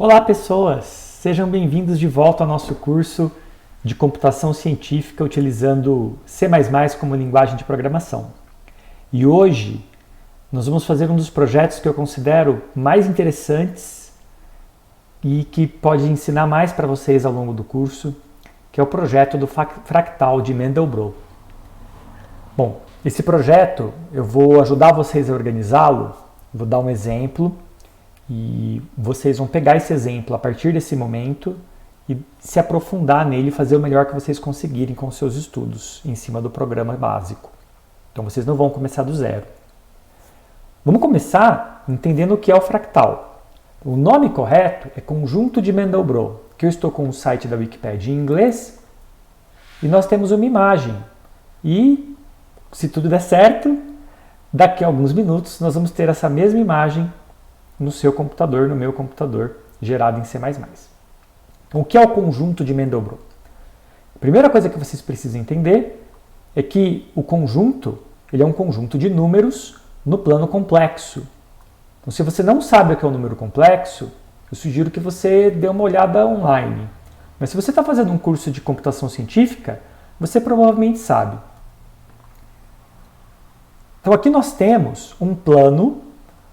Olá pessoas, sejam bem-vindos de volta ao nosso curso de computação científica utilizando C++ como linguagem de programação. E hoje nós vamos fazer um dos projetos que eu considero mais interessantes e que pode ensinar mais para vocês ao longo do curso, que é o projeto do fractal de Mandelbrot. Bom, esse projeto eu vou ajudar vocês a organizá-lo, vou dar um exemplo. E vocês vão pegar esse exemplo a partir desse momento e se aprofundar nele e fazer o melhor que vocês conseguirem com os seus estudos em cima do programa básico. Então vocês não vão começar do zero. Vamos começar entendendo o que é o fractal. O nome correto é conjunto de Mandelbrot, que eu estou com o site da Wikipedia em inglês e nós temos uma imagem. E se tudo der certo, daqui a alguns minutos nós vamos ter essa mesma imagem no seu computador, no meu computador, gerado em C++. Então, o que é o conjunto de Mandelbrot? A primeira coisa que vocês precisam entender é que o conjunto ele é um conjunto de números no plano complexo. Então, se você não sabe o que é um número complexo, eu sugiro que você dê uma olhada online. Mas se você está fazendo um curso de computação científica, você provavelmente sabe. Então, aqui nós temos um plano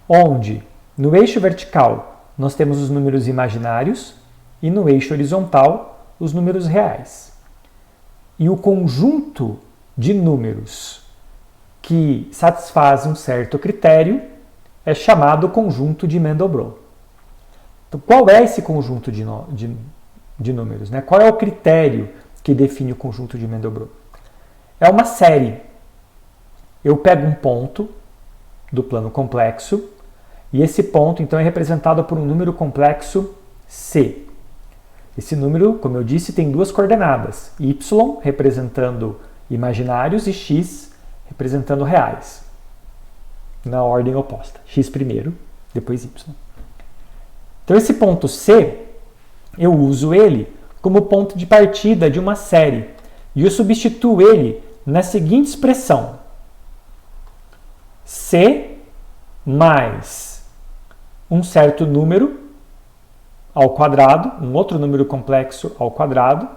onde no eixo vertical, nós temos os números imaginários e no eixo horizontal, os números reais. E o conjunto de números que satisfaz um certo critério é chamado conjunto de Mandelbrot. Então, qual é esse conjunto de números? Né? Qual é o critério que define o conjunto de Mandelbrot? É uma série. Eu pego um ponto do plano complexo, e esse ponto, então, é representado por um número complexo C. Esse número, como eu disse, tem duas coordenadas. Y representando imaginários e X representando reais. Na ordem oposta. X primeiro, depois Y. Então, esse ponto C, eu uso ele como ponto de partida de uma série. E eu substituo ele na seguinte expressão. C mais um certo número ao quadrado, um outro número complexo ao quadrado,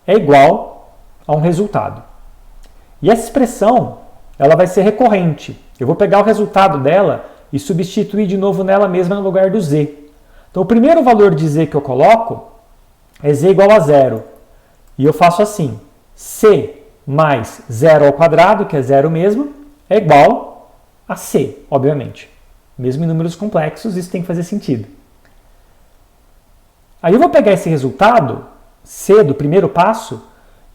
é igual a um resultado. E essa expressão, ela vai ser recorrente. Eu vou pegar o resultado dela e substituir de novo nela mesma no lugar do z. Então, o primeiro valor de z que eu coloco é z igual a zero. E eu faço assim, c mais zero ao quadrado, que é zero mesmo, é igual a c, obviamente. Mesmo em números complexos, isso tem que fazer sentido. Aí eu vou pegar esse resultado, C, do primeiro passo,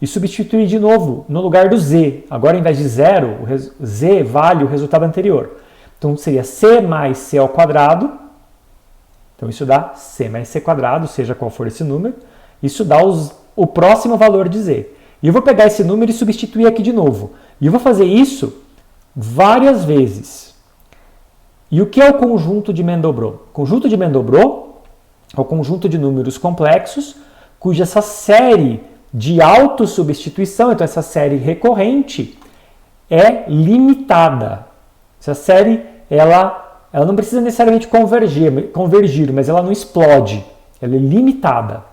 e substituir de novo no lugar do Z. Agora, ao invés de zero, o Z vale o resultado anterior. Então, seria C mais C ao quadrado. Então, isso dá C mais C quadrado, seja qual for esse número. Isso dá o próximo valor de Z. E eu vou pegar esse número e substituir aqui de novo. E eu vou fazer isso várias vezes. E o que é o conjunto de Mandelbrot? O conjunto de Mandelbrot é o conjunto de números complexos cuja essa série de autossubstituição, então essa série recorrente, é limitada. Essa série ela não precisa necessariamente convergir, mas ela não explode. Ela é limitada.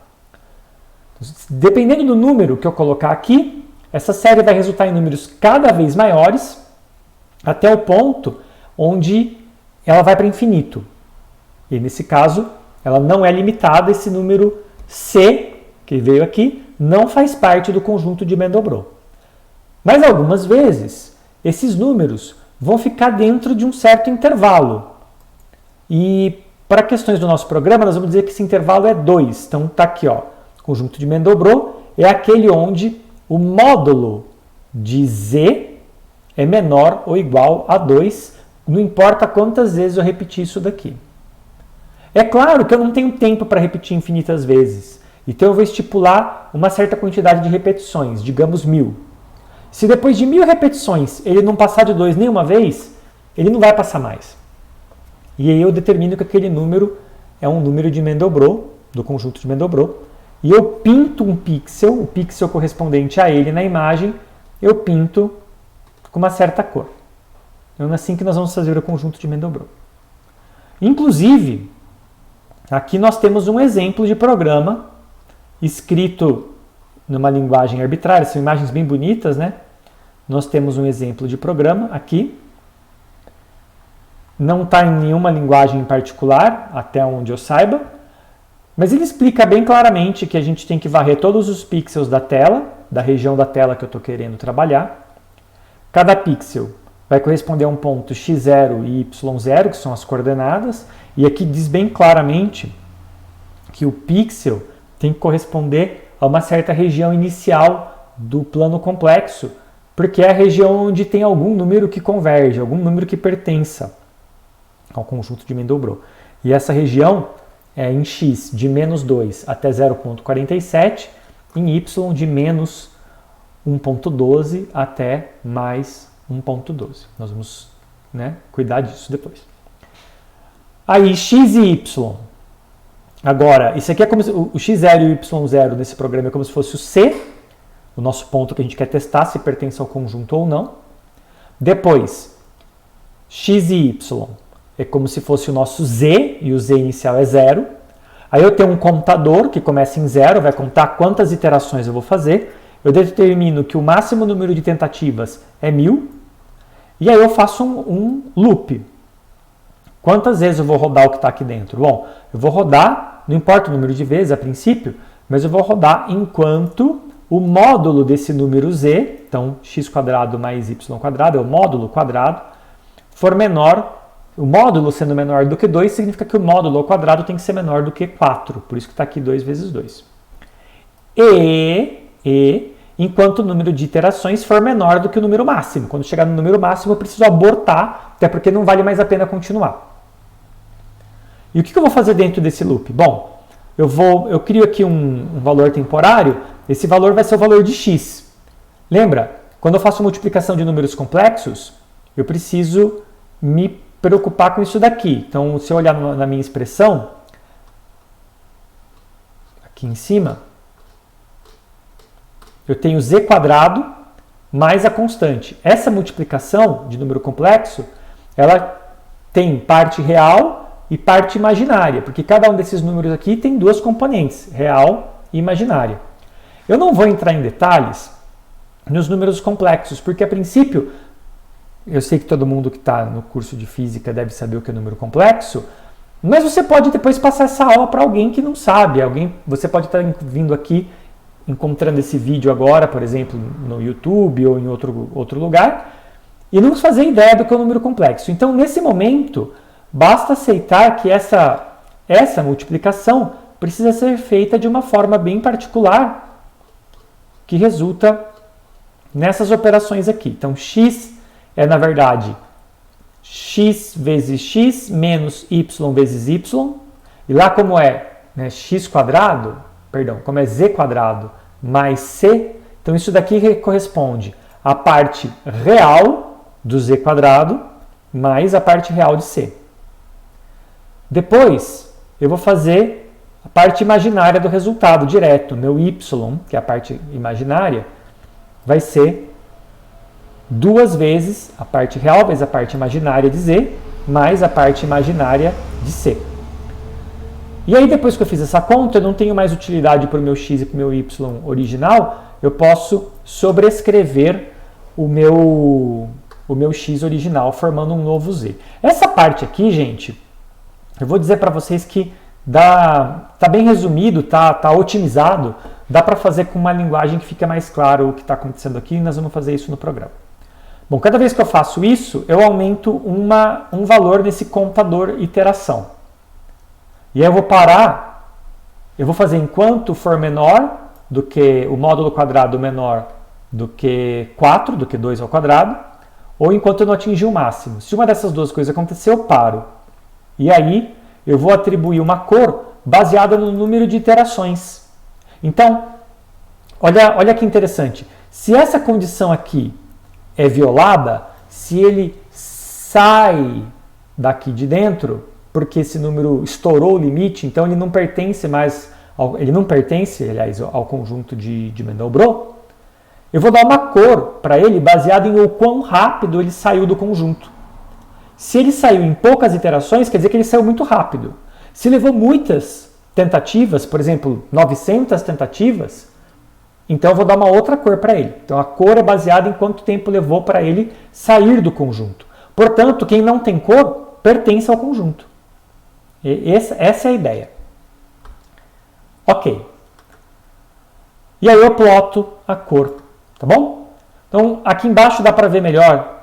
Dependendo do número que eu colocar aqui, essa série vai resultar em números cada vez maiores, até o ponto onde ela vai para infinito. E nesse caso, ela não é limitada, esse número C, que veio aqui, não faz parte do conjunto de Mandelbrot. Mas algumas vezes, esses números vão ficar dentro de um certo intervalo. E para questões do nosso programa, nós vamos dizer que esse intervalo é 2. Então está aqui, ó, o conjunto de Mandelbrot é aquele onde o módulo de Z é menor ou igual a 2, não importa quantas vezes eu repetir isso daqui. É claro que eu não tenho tempo para repetir infinitas vezes. Então eu vou estipular uma certa quantidade de repetições, digamos 1000. Se depois de 1000 repetições ele não passar de 2 nenhuma vez, ele não vai passar mais. E aí eu determino que aquele número é um número de Mandelbrot, do conjunto de Mandelbrot, e eu pinto um pixel, o pixel correspondente a ele na imagem, eu pinto com uma certa cor. Então é assim que nós vamos fazer o conjunto de Mandelbrot. Inclusive, Aqui nós temos um exemplo de programa escrito numa linguagem arbitrária, são imagens bem bonitas, né? Nós temos um exemplo de programa aqui. Não está em nenhuma linguagem em particular, até onde eu saiba, mas ele explica bem claramente que a gente tem que varrer todos os pixels da tela, da região da tela que eu estou querendo trabalhar. Cada pixel vai corresponder a um ponto x0 e y0, que são as coordenadas, e aqui diz bem claramente que o pixel tem que corresponder a uma certa região inicial do plano complexo, porque é a região onde tem algum número que converge, algum número que pertença ao conjunto de Mandelbrot. E essa região é em x de menos 2 até 0,47, em y de menos 1,12 até mais 1,12. Nós vamos, cuidar disso depois. Aí, x e y. Agora, isso aqui é como se o x0 e o y0 nesse programa é como se fosse o c, o nosso ponto que a gente quer testar se pertence ao conjunto ou não. Depois, x e y é como se fosse o nosso z, e o z inicial é 0. Aí eu tenho um contador que começa em 0, vai contar quantas iterações eu vou fazer. Eu determino que o máximo número de tentativas é 1000. E aí eu faço um loop. Quantas vezes eu vou rodar o que está aqui dentro? Bom, eu vou rodar, não importa o número de vezes a princípio, mas eu vou rodar enquanto o módulo desse número z, então x² mais y² é o módulo quadrado, for menor. O módulo sendo menor do que 2 significa que o módulo ao quadrado tem que ser menor do que 4, por isso que está aqui 2 vezes 2. E enquanto o número de iterações for menor do que o número máximo. Quando chegar no número máximo eu preciso abortar, até porque não vale mais a pena continuar. E o que eu vou fazer dentro desse loop? Bom, eu crio aqui um valor temporário, esse valor vai ser o valor de x. Lembra, quando eu faço multiplicação de números complexos, eu preciso me preocupar com isso daqui. Então, se eu olhar na minha expressão, aqui em cima, eu tenho z² mais a constante. Essa multiplicação de número complexo, ela tem parte real e parte imaginária, porque cada um desses números aqui tem duas componentes, real e imaginária. Eu não vou entrar em detalhes nos números complexos, porque a princípio, eu sei que todo mundo que está no curso de física deve saber o que é número complexo, mas você pode depois passar essa aula para alguém que não sabe. Você pode estar vindo aqui, encontrando esse vídeo agora, por exemplo, no YouTube ou em outro lugar, e não fazer ideia do que é o número complexo. Então, nesse momento, basta aceitar que essa multiplicação precisa ser feita de uma forma bem particular, que resulta nessas operações aqui. Então, x é, na verdade, x vezes x menos y vezes y. E lá como é como é z² mais c, então isso daqui corresponde à parte real do z² mais a parte real de c. Depois, eu vou fazer a parte imaginária do resultado direto. Meu y, que é a parte imaginária, vai ser 2 vezes a parte real vezes a parte imaginária de z, mais a parte imaginária de c. E aí, depois que eu fiz essa conta, eu não tenho mais utilidade para o meu x e para o meu y original, eu posso sobrescrever o meu x original, formando um novo z. Essa parte aqui, gente, eu vou dizer para vocês que tá bem resumido, tá otimizado, dá para fazer com uma linguagem que fica mais claro o que está acontecendo aqui, e nós vamos fazer isso no programa. Bom, cada vez que eu faço isso, eu aumento um valor nesse contador iteração. E aí eu vou parar, eu vou fazer enquanto for menor do que o módulo quadrado menor do que 4, do que 2 ao quadrado, ou enquanto eu não atingir o máximo. Se uma dessas duas coisas acontecer, eu paro. E aí eu vou atribuir uma cor baseada no número de iterações. Então, olha que interessante. Se essa condição aqui é violada, se ele sai daqui de dentro, porque esse número estourou o limite, então ele não pertence mais, aliás, ao conjunto de Mandelbrot, eu vou dar uma cor para ele baseada em o quão rápido ele saiu do conjunto. Se ele saiu em poucas iterações, quer dizer que ele saiu muito rápido. Se levou muitas tentativas, por exemplo, 900 tentativas, então eu vou dar uma outra cor para ele. Então a cor é baseada em quanto tempo levou para ele sair do conjunto. Portanto, quem não tem cor pertence ao conjunto. Essa é a ideia. Ok. E aí eu ploto a cor, tá bom? Então aqui embaixo dá para ver melhor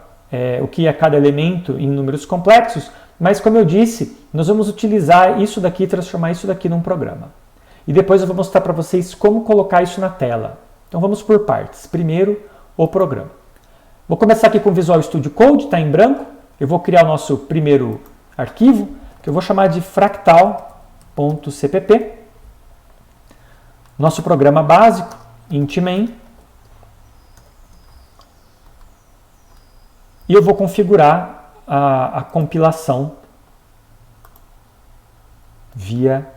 o que é cada elemento em números complexos, mas como eu disse, nós vamos utilizar isso daqui e transformar isso daqui num programa. E depois eu vou mostrar para vocês como colocar isso na tela. Então vamos por partes. Primeiro, o programa. Vou começar aqui com o Visual Studio Code, está em branco. Eu vou criar o nosso primeiro arquivo, que eu vou chamar de fractal.cpp. Nosso programa básico, int main. E eu vou configurar a compilação via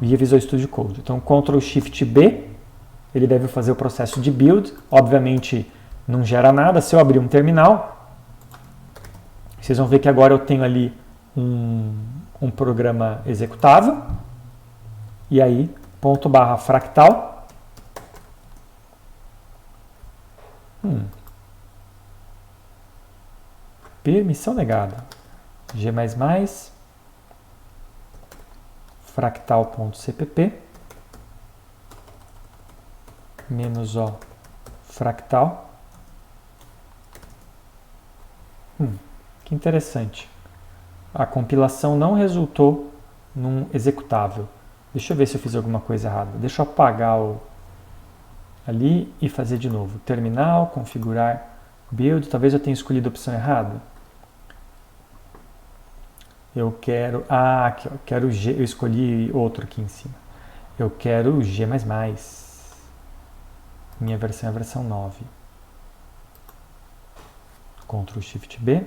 Visual Studio Code. Então, Ctrl Shift B, ele deve fazer o processo de build. Obviamente, não gera nada. Se eu abrir um terminal, vocês vão ver que agora eu tenho ali um programa executável. E aí, /fractal. Permissão negada. G++, fractal.cpp, -o fractal. Que interessante. A compilação não resultou num executável. Deixa eu ver se eu fiz alguma coisa errada. Deixa eu apagar ali e fazer de novo. Terminal, configurar, build. Talvez eu tenha escolhido a opção errada. Eu quero... aqui, ó, quero G. Eu escolhi outro aqui em cima. Eu quero G++. Minha versão é a versão 9. Ctrl Shift B.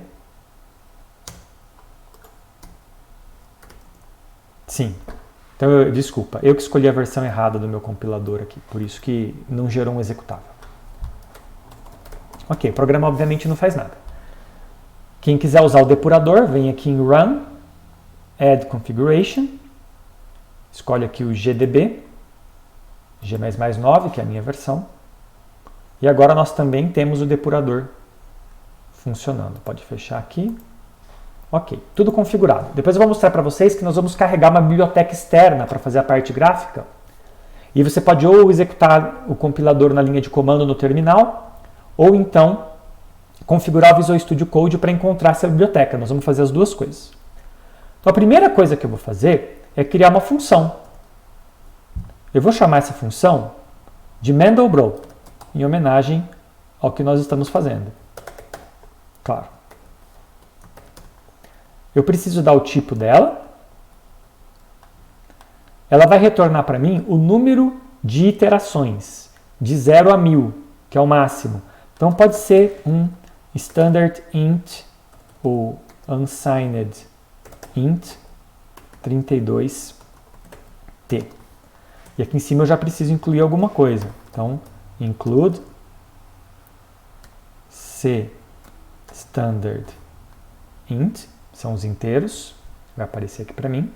Sim. Então, desculpa. Eu que escolhi a versão errada do meu compilador aqui. Por isso que não gerou um executável. Ok, o programa obviamente não faz nada. Quem quiser usar o depurador, vem aqui em Run, Add Configuration, escolhe aqui o GDB, G++9, que é a minha versão, e agora nós também temos o depurador funcionando. Pode fechar aqui. Ok, tudo configurado. Depois eu vou mostrar para vocês que nós vamos carregar uma biblioteca externa para fazer a parte gráfica, e você pode ou executar o compilador na linha de comando no terminal, ou então configurar o Visual Studio Code para encontrar essa biblioteca. Nós vamos fazer as duas coisas. Então, a primeira coisa que eu vou fazer é criar uma função. Eu vou chamar essa função de Mandelbrot, em homenagem ao que nós estamos fazendo. Claro. Eu preciso dar o tipo dela. Ela vai retornar para mim o número de iterações, de 0 a 1000, que é o máximo. Então, pode ser um standard int ou unsigned int 32t. E aqui em cima eu já preciso incluir alguma coisa. Então, include c standard int, são os inteiros, vai aparecer aqui para mim.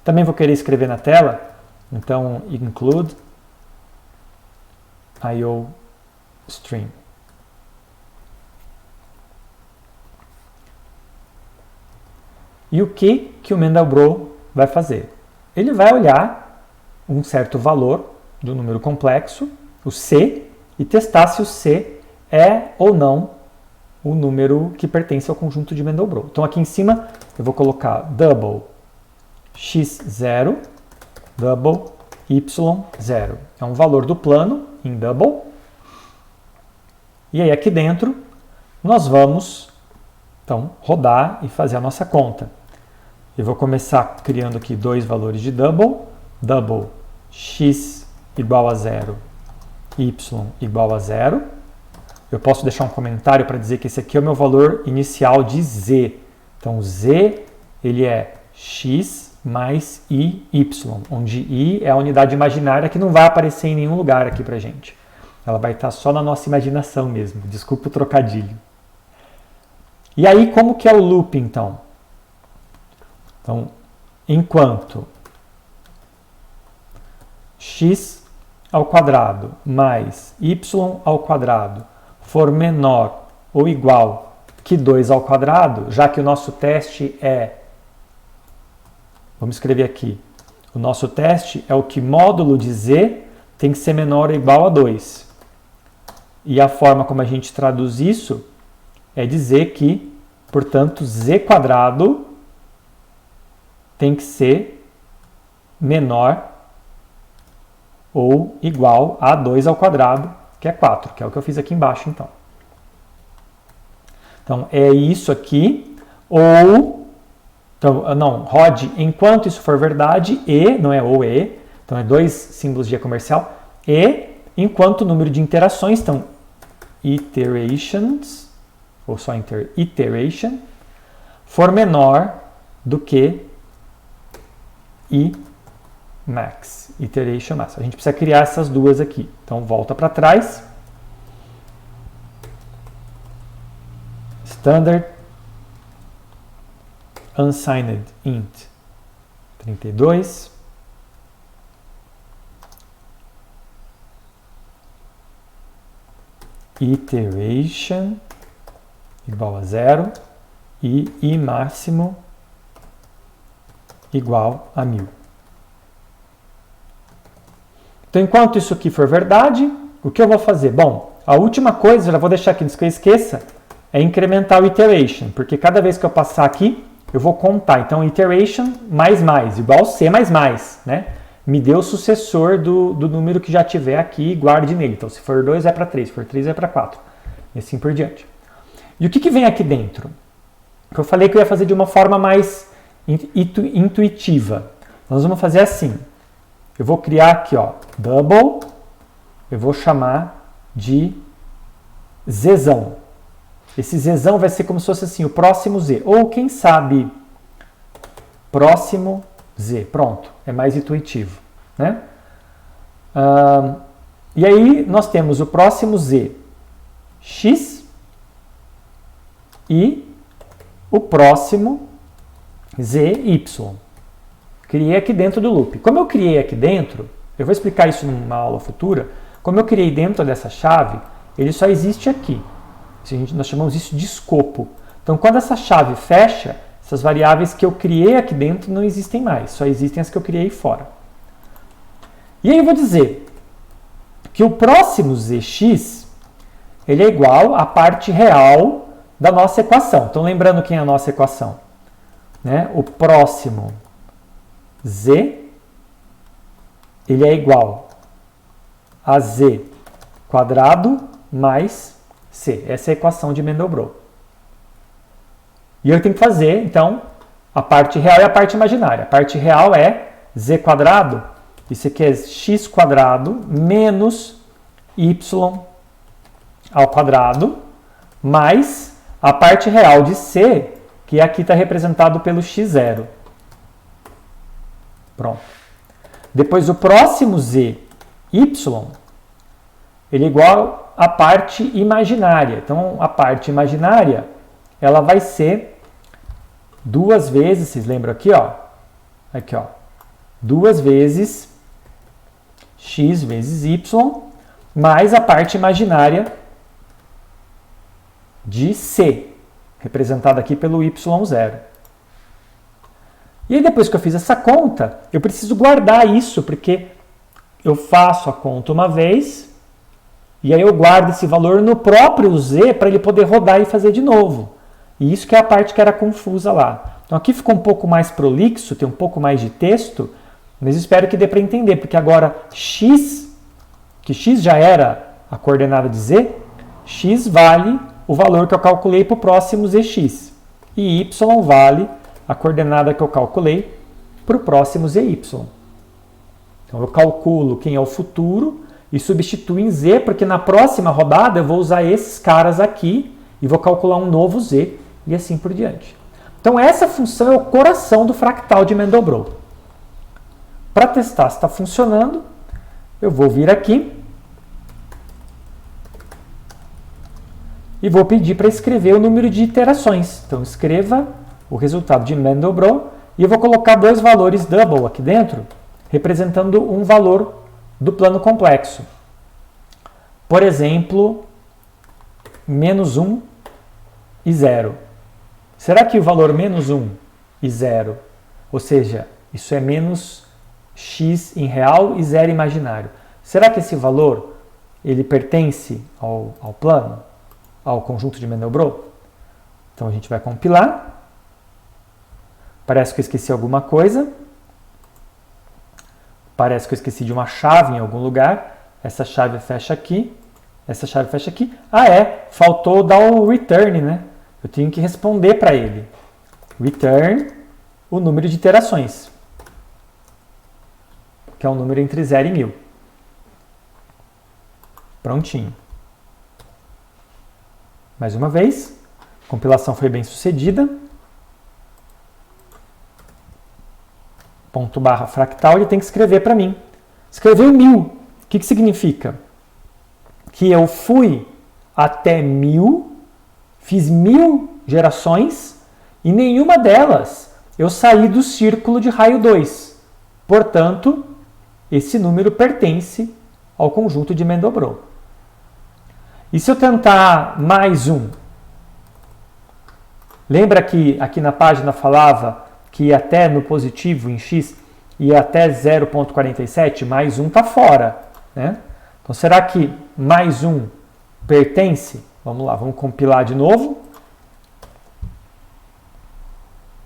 Também vou querer escrever na tela, então include io string. E o que o Mandelbrot vai fazer? Ele vai olhar um certo valor de um número complexo, o C, e testar se o C é ou não o número que pertence ao conjunto de Mandelbrot. Então aqui em cima eu vou colocar double x0, double y0. É um valor do plano em double. E aí aqui dentro nós vamos então rodar e fazer a nossa conta. Eu vou começar criando aqui dois valores de double. Double x igual a 0, y igual a 0. Eu posso deixar um comentário para dizer que esse aqui é o meu valor inicial de z. Então, z ele é x mais i, y, onde i é a unidade imaginária que não vai aparecer em nenhum lugar aqui para gente. Ela vai estar só na nossa imaginação mesmo. Desculpa o trocadilho. E aí, como que é o loop, então? Então, enquanto x ao quadrado mais y ao quadrado for menor ou igual que 2 ao quadrado, já que o nosso teste é, vamos escrever aqui, o nosso teste é o que módulo de z tem que ser menor ou igual a 2. E a forma como a gente traduz isso é dizer que, portanto, z quadrado tem que ser menor ou igual a 2 ao quadrado, que é 4, que é o que eu fiz aqui embaixo, então. Então, é isso aqui, ou, então, não, Rod, enquanto isso for verdade, e, não é ou e, então é dois símbolos de E comercial, e, enquanto o número de interações, então, iterations, ou só iteration, for menor do que i max, iteration max. A gente precisa criar essas duas aqui. Então, volta para trás. Standard unsigned int 32. Iteration igual a 0 e i máximo igual a 1000. Então, enquanto isso aqui for verdade, o que eu vou fazer? Bom, a última coisa, já vou deixar aqui antes que eu esqueça, é incrementar o iteration, porque cada vez que eu passar aqui, eu vou contar. Então, iteration mais, igual C mais, né? Me dê o sucessor do número que já tiver aqui e guarde nele. Então, se for 2 é para 3, se for 3 é para 4, e assim por diante. E o que vem aqui dentro? Que eu falei que eu ia fazer de uma forma mais intuitiva. Nós vamos fazer assim. Eu vou criar aqui, ó, double, eu vou chamar de zzão. Esse zzão vai ser como se fosse assim, o próximo z. Ou, quem sabe, próximo z. Pronto, é mais intuitivo, né? E aí nós temos o próximo z, x, e o próximo z, y. Criei aqui dentro do loop. Como eu criei aqui dentro, eu vou explicar isso numa aula futura, como eu criei dentro dessa chave, ele só existe aqui. Nós chamamos isso de escopo. Então, quando essa chave fecha, essas variáveis que eu criei aqui dentro não existem mais, só existem as que eu criei fora. E aí eu vou dizer que o próximo zx ele é igual à parte real da nossa equação. Então, lembrando quem é a nossa equação, né? O próximo z ele é igual a z quadrado mais c. Essa é a equação de Mandelbrot. E eu tenho que fazer, então, a parte real e a parte imaginária. A parte real é z quadrado, isso aqui é x quadrado menos y ao quadrado, mais a parte real de c, que aqui está representado pelo x0. Pronto. Depois o próximo z, y, ele é igual à parte imaginária. Então, a parte imaginária, ela vai ser duas vezes, vocês lembram aqui, ó? Aqui, ó. Duas vezes x vezes y, mais a parte imaginária de c, representada aqui pelo y0. E aí, depois que eu fiz essa conta, eu preciso guardar isso, porque eu faço a conta uma vez, e aí eu guardo esse valor no próprio z para ele poder rodar e fazer de novo. E isso que é a parte que era confusa lá. Então aqui ficou um pouco mais prolixo, tem um pouco mais de texto, mas espero que dê para entender, porque agora x, que x já era a coordenada de z, x vale o valor que eu calculei para o próximo zx. E y vale a coordenada que eu calculei para o próximo zy. Então eu calculo quem é o futuro e substituo em z, porque na próxima rodada eu vou usar esses caras aqui e vou calcular um novo z e assim por diante. Então essa função é o coração do fractal de Mandelbrot. Para testar se está funcionando, eu vou vir aqui e vou pedir para escrever o número de iterações. Então escreva o resultado de Mandelbrot e eu vou colocar dois valores double aqui dentro, representando um valor do plano complexo. Por exemplo, -1 e 0. Será que o valor -1 e 0, ou seja, isso é menos x em real e 0 imaginário, será que esse valor ele pertence ao plano, ao conjunto de Mandelbrot? Então a gente vai compilar. Parece que eu esqueci alguma coisa. Parece que eu esqueci de uma chave em algum lugar. Essa chave fecha aqui. Essa chave fecha aqui. Ah, faltou dar o return, né? Eu tenho que responder para ele. Return o número de iterações, que é um número entre 0 e 1000. Prontinho. Mais uma vez, a compilação foi bem sucedida. Ponto barra fractal, ele tem que escrever para mim. Escreveu 1000. O que significa? Que eu fui até 1000, fiz 1000 gerações e nenhuma delas eu saí do círculo de raio 2. Portanto, esse número pertence ao conjunto de Mandelbrot. E se eu tentar mais um? Lembra que aqui na página falava que ia até no positivo em x ia até 0,47? Mais um está fora, né? Então, será que mais um pertence? Vamos lá, vamos compilar de novo.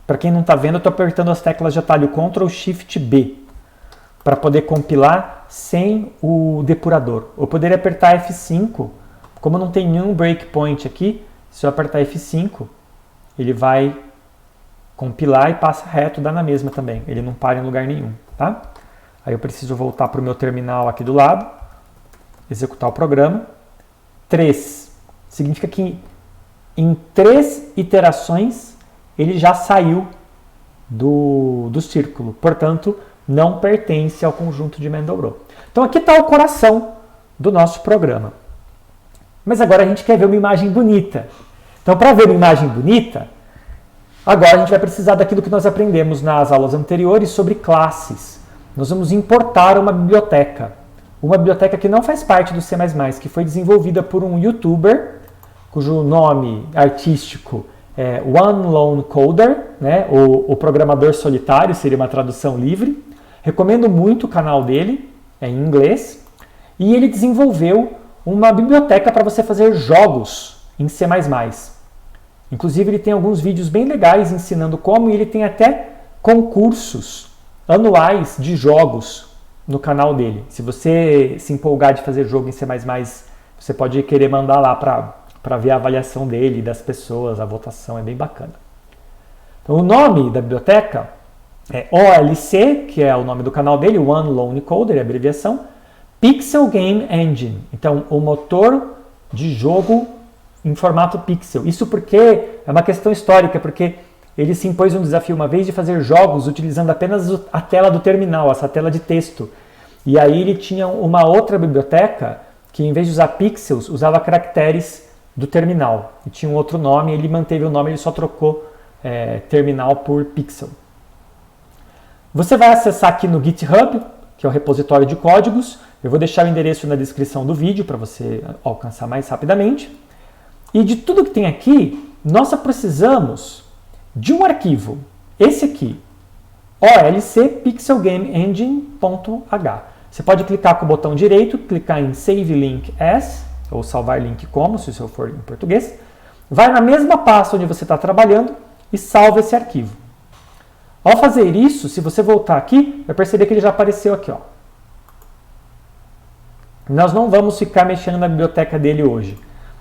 Para quem não está vendo, eu estou apertando as teclas de atalho Ctrl Shift B para poder compilar sem o depurador. Eu poderia apertar F5, como não tem nenhum breakpoint aqui, se eu apertar F5, ele vai compilar e passa reto, dá na mesma também. Ele não para em lugar nenhum, tá? Aí eu preciso voltar para o meu terminal aqui do lado, executar o programa. 3 significa que em 3 iterações ele já saiu do círculo. Portanto, não pertence ao conjunto de Mandelbrot. Então aqui está o coração do nosso programa. Mas agora a gente quer ver uma imagem bonita. Então, para ver uma imagem bonita, agora a gente vai precisar daquilo que nós aprendemos nas aulas anteriores sobre classes. Nós vamos importar uma biblioteca que não faz parte do C++, que foi desenvolvida por um youtuber, cujo nome artístico é One Lone Coder, né? O programador solitário, seria uma tradução livre. Recomendo muito o canal dele, é em inglês. E ele desenvolveu uma biblioteca para você fazer jogos em C++. Inclusive, ele tem alguns vídeos bem legais ensinando como, e ele tem até concursos anuais de jogos no canal dele. Se você se empolgar de fazer jogo em C++, você pode querer mandar lá para ver a avaliação dele, das pessoas, a votação, é bem bacana. Então, o nome da biblioteca é OLC, que é o nome do canal dele, One Lone Coder, é a abreviação, Pixel Game Engine. Então, o motor de jogo em formato pixel. Isso porque é uma questão histórica, porque ele se impôs um desafio uma vez de fazer jogos utilizando apenas a tela do terminal, essa tela de texto. E aí ele tinha uma outra biblioteca que, em vez de usar pixels, usava caracteres do terminal. E tinha um outro nome, ele manteve o nome, ele só trocou terminal por pixel. Você vai acessar aqui no GitHub, que é o repositório de códigos. Eu vou deixar o endereço na descrição do vídeo para você alcançar mais rapidamente. E de tudo que tem aqui, nós só precisamos de um arquivo. Esse aqui, olc pixelgameengine.h. Você pode clicar com o botão direito, clicar em Save Link As, ou salvar link como, se o seu for em português. Vai na mesma pasta onde você está trabalhando e salva esse arquivo. Ao fazer isso, se você voltar aqui, vai perceber que ele já apareceu aqui, ó. Nós não vamos ficar mexendo na biblioteca dele hoje.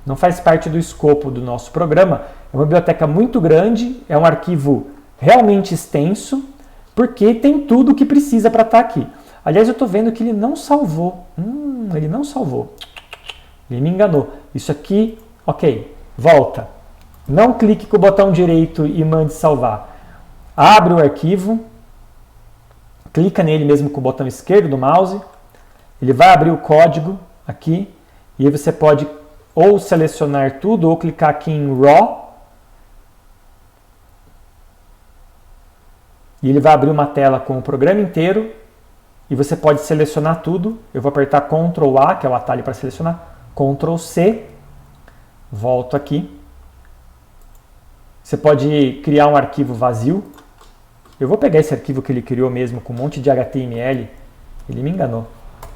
Não faz parte do escopo do nosso programa. É uma biblioteca muito grande, é um arquivo realmente extenso, porque tem tudo o que precisa para estar aqui. Aliás, eu estou vendo que ele não salvou. Ele não salvou. Ele me enganou. Isso aqui, ok, volta. Não clique com o botão direito e mande salvar. Abre o arquivo, clica nele mesmo com o botão esquerdo do mouse, ele vai abrir o código aqui, e aí você pode ou selecionar tudo, ou clicar aqui em Raw. E ele vai abrir uma tela com o programa inteiro. E você pode selecionar tudo. Eu vou apertar Ctrl A, que é o atalho para selecionar. Ctrl C. Volto aqui. Você pode criar um arquivo vazio. Eu vou pegar esse arquivo que ele criou mesmo, com um monte de HTML. Ele me enganou.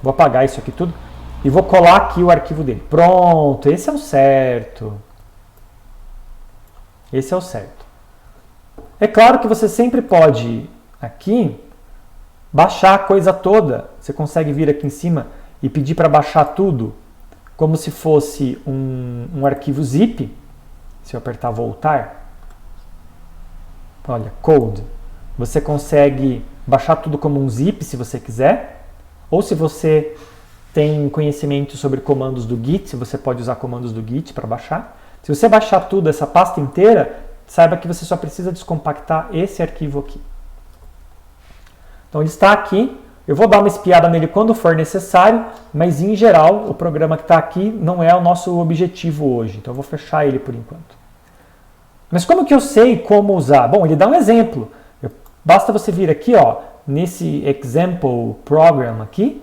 Vou apagar isso aqui tudo. E vou colar aqui o arquivo dele. Pronto, esse é o certo. Esse é o certo. É claro que você sempre pode, aqui, baixar a coisa toda. Você consegue vir aqui em cima e pedir para baixar tudo, como se fosse um arquivo zip. Se eu apertar voltar, olha, code. Você consegue baixar tudo como um zip, se você quiser. Ou se você tem conhecimento sobre comandos do Git, você pode usar comandos do Git para baixar. Se você baixar tudo, essa pasta inteira, saiba que você só precisa descompactar esse arquivo aqui. Então ele está aqui. Eu vou dar uma espiada nele quando for necessário, mas em geral o programa que está aqui não é o nosso objetivo hoje. Então eu vou fechar ele por enquanto. Mas como que eu sei como usar? Bom, ele dá um exemplo. Basta você vir aqui, ó, nesse Example Program aqui,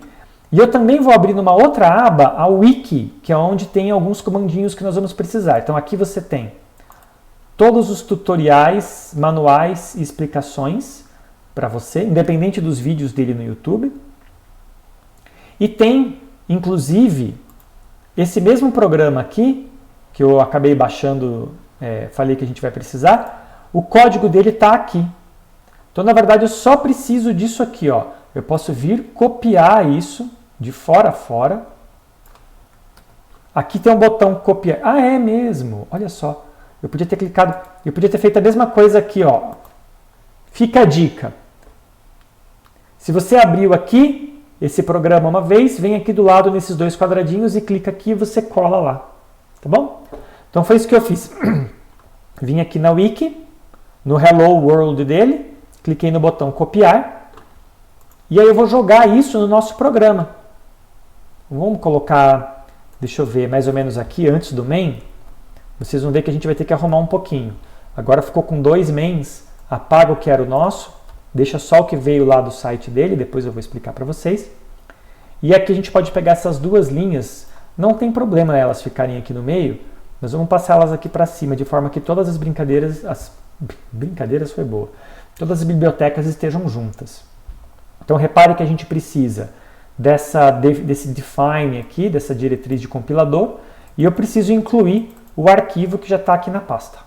e eu também vou abrir numa outra aba a Wiki, que é onde tem alguns comandinhos que nós vamos precisar. Então aqui você tem todos os tutoriais, manuais e explicações para você, independente dos vídeos dele no YouTube. E tem, inclusive, esse mesmo programa aqui, que eu acabei baixando, falei que a gente vai precisar, o código dele está aqui. Então, na verdade, eu só preciso disso aqui, ó. Eu posso vir copiar isso de fora a fora. Aqui tem um botão copiar. Ah, é mesmo. Olha só. Eu podia ter clicado, eu podia ter feito a mesma coisa aqui, ó. Fica a dica. Se você abriu aqui esse programa uma vez, vem aqui do lado nesses dois quadradinhos e clica aqui e você cola lá. Tá bom? Então foi isso que eu fiz. Vim aqui na Wiki, no Hello World dele, cliquei no botão copiar e aí eu vou jogar isso no nosso programa. Vamos colocar, deixa eu ver, mais ou menos aqui antes do main. Vocês vão ver que a gente vai ter que arrumar um pouquinho. Agora ficou com 2 mains, apaga o que era o nosso, deixa só o que veio lá do site dele, depois eu vou explicar para vocês. E aqui a gente pode pegar essas duas linhas, não tem problema elas ficarem aqui no meio, nós vamos passar elas aqui para cima, de forma que todas as brincadeiras foi boa, todas as bibliotecas estejam juntas. Então repare que a gente precisa desse define aqui, dessa diretriz de compilador, e eu preciso incluir o arquivo que já está aqui na pasta.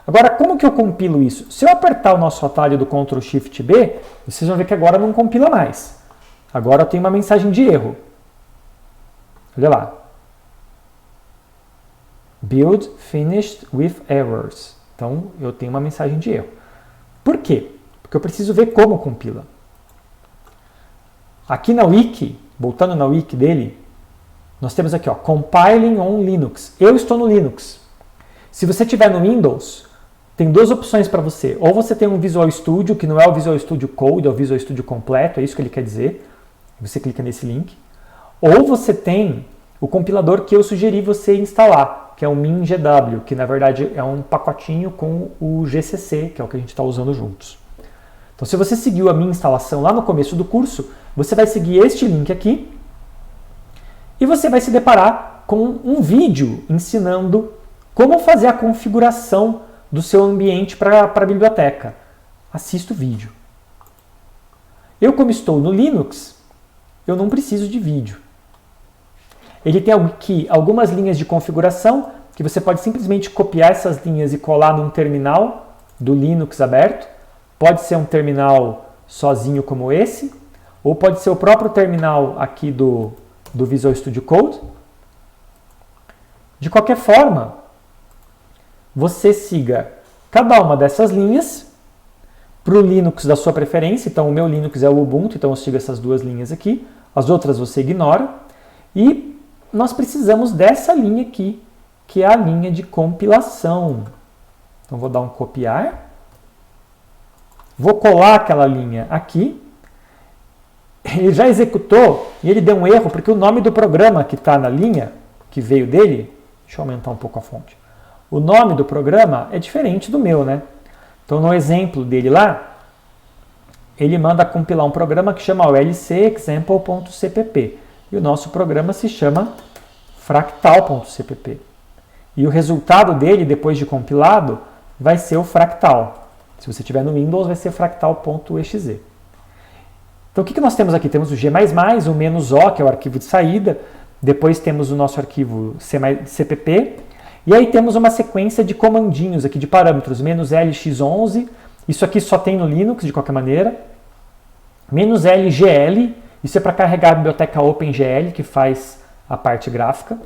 Agora, como que eu compilo isso? Se eu apertar o nosso atalho do Ctrl Shift B, vocês vão ver que agora não compila mais. Agora eu tenho uma mensagem de erro. Olha lá. Build finished with errors. Então, eu tenho uma mensagem de erro. Por quê? Porque eu preciso ver como compila. Aqui na Wiki, voltando na Wiki dele, nós temos aqui, ó, Compiling on Linux. Eu estou no Linux. Se você estiver no Windows, tem duas opções para você. Ou você tem um Visual Studio, que não é o Visual Studio Code, é o Visual Studio completo, é isso que ele quer dizer. Você clica nesse link. Ou você tem o compilador que eu sugeri você instalar, que é o MinGW, que na verdade é um pacotinho com o GCC, que é o que a gente está usando juntos. Então, se você seguiu a minha instalação lá no começo do curso, você vai seguir este link aqui e você vai se deparar com um vídeo ensinando como fazer a configuração do seu ambiente para a biblioteca. Assista o vídeo. Eu, como estou no Linux, eu não preciso de vídeo. Ele tem aqui algumas linhas de configuração que você pode simplesmente copiar essas linhas e colar num terminal do Linux aberto. Pode ser um terminal sozinho como esse, ou pode ser o próprio terminal aqui do Visual Studio Code. De qualquer forma, você siga cada uma dessas linhas para o Linux da sua preferência. Então, o meu Linux é o Ubuntu, então eu sigo essas duas linhas aqui. As outras você ignora. E nós precisamos dessa linha aqui, que é a linha de compilação. Então, vou dar um copiar. Vou colar aquela linha aqui. Ele já executou e ele deu um erro, porque o nome do programa que está na linha, que veio dele, deixa eu aumentar um pouco a fonte. O nome do programa é diferente do meu, né? Então, no exemplo dele lá, ele manda compilar um programa que chama olc-example.cpp. E o nosso programa se chama fractal.cpp. E o resultado dele, depois de compilado, vai ser o fractal. Se você tiver no Windows, vai ser fractal.exe. Então, o que nós temos aqui? Temos o G++, o -O, que é o arquivo de saída. Depois temos o nosso arquivo CPP. E aí temos uma sequência de comandinhos aqui, de parâmetros. -LX11, isso aqui só tem no Linux, de qualquer maneira. -LGL, isso é para carregar a biblioteca OpenGL, que faz a parte gráfica.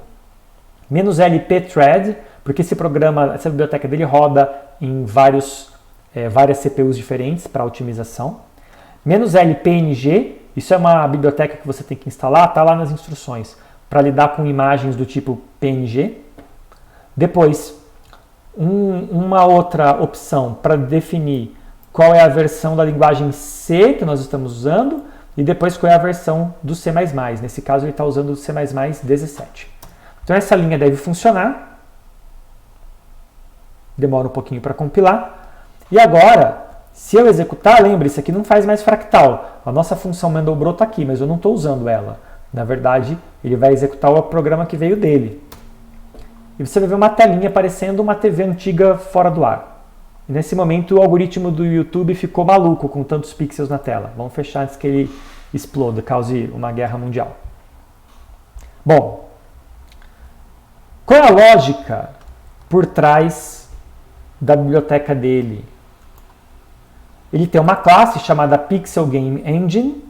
-LPthread, porque esse programa, essa biblioteca dele roda em várias CPUs diferentes para otimização. -LPNG, isso é uma biblioteca que você tem que instalar, está lá nas instruções, para lidar com imagens do tipo PNG. Depois, uma outra opção para definir qual é a versão da linguagem C que nós estamos usando e depois qual é a versão do C++. Nesse caso, ele está usando o C++ 17. Então, essa linha deve funcionar. Demora um pouquinho para compilar. E agora, se eu executar, lembre, isso aqui não faz mais fractal. A nossa função Mandelbrot está aqui, mas eu não estou usando ela. Na verdade, ele vai executar o programa que veio dele. E você vai ver uma telinha parecendo uma TV antiga fora do ar. E nesse momento o algoritmo do YouTube ficou maluco com tantos pixels na tela. Vamos fechar antes que ele exploda, cause uma guerra mundial. Bom, qual é a lógica por trás da biblioteca dele? Ele tem uma classe chamada Pixel Game Engine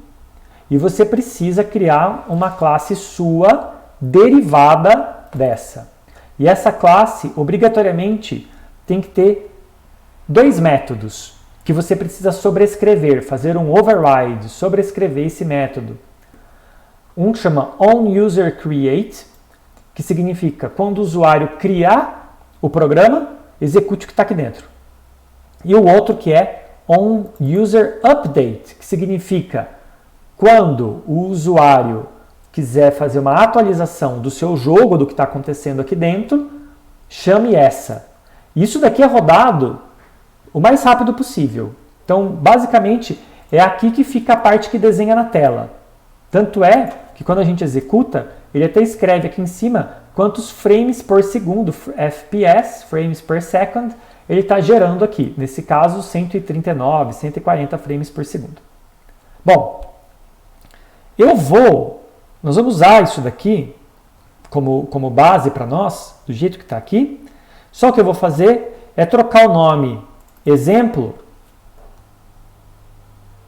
e você precisa criar uma classe sua derivada dessa. E essa classe, obrigatoriamente, tem que ter dois métodos que você precisa sobrescrever, fazer um override, sobrescrever esse método. Um chama onUserCreate, que significa quando o usuário criar o programa, execute o que está aqui dentro. E o outro que é onUserUpdate, que significa quando o usuário quiser fazer uma atualização do seu jogo, do que está acontecendo aqui dentro, chame essa. Isso daqui é rodado o mais rápido possível. Então, basicamente, é aqui que fica a parte que desenha na tela. Tanto é que quando a gente executa, ele até escreve aqui em cima quantos frames por segundo, FPS, frames per second, ele está gerando aqui. Nesse caso, 139, 140 frames por segundo. Bom, nós vamos usar isso daqui como base para nós, do jeito que está aqui. Só que eu vou fazer é trocar o nome exemplo.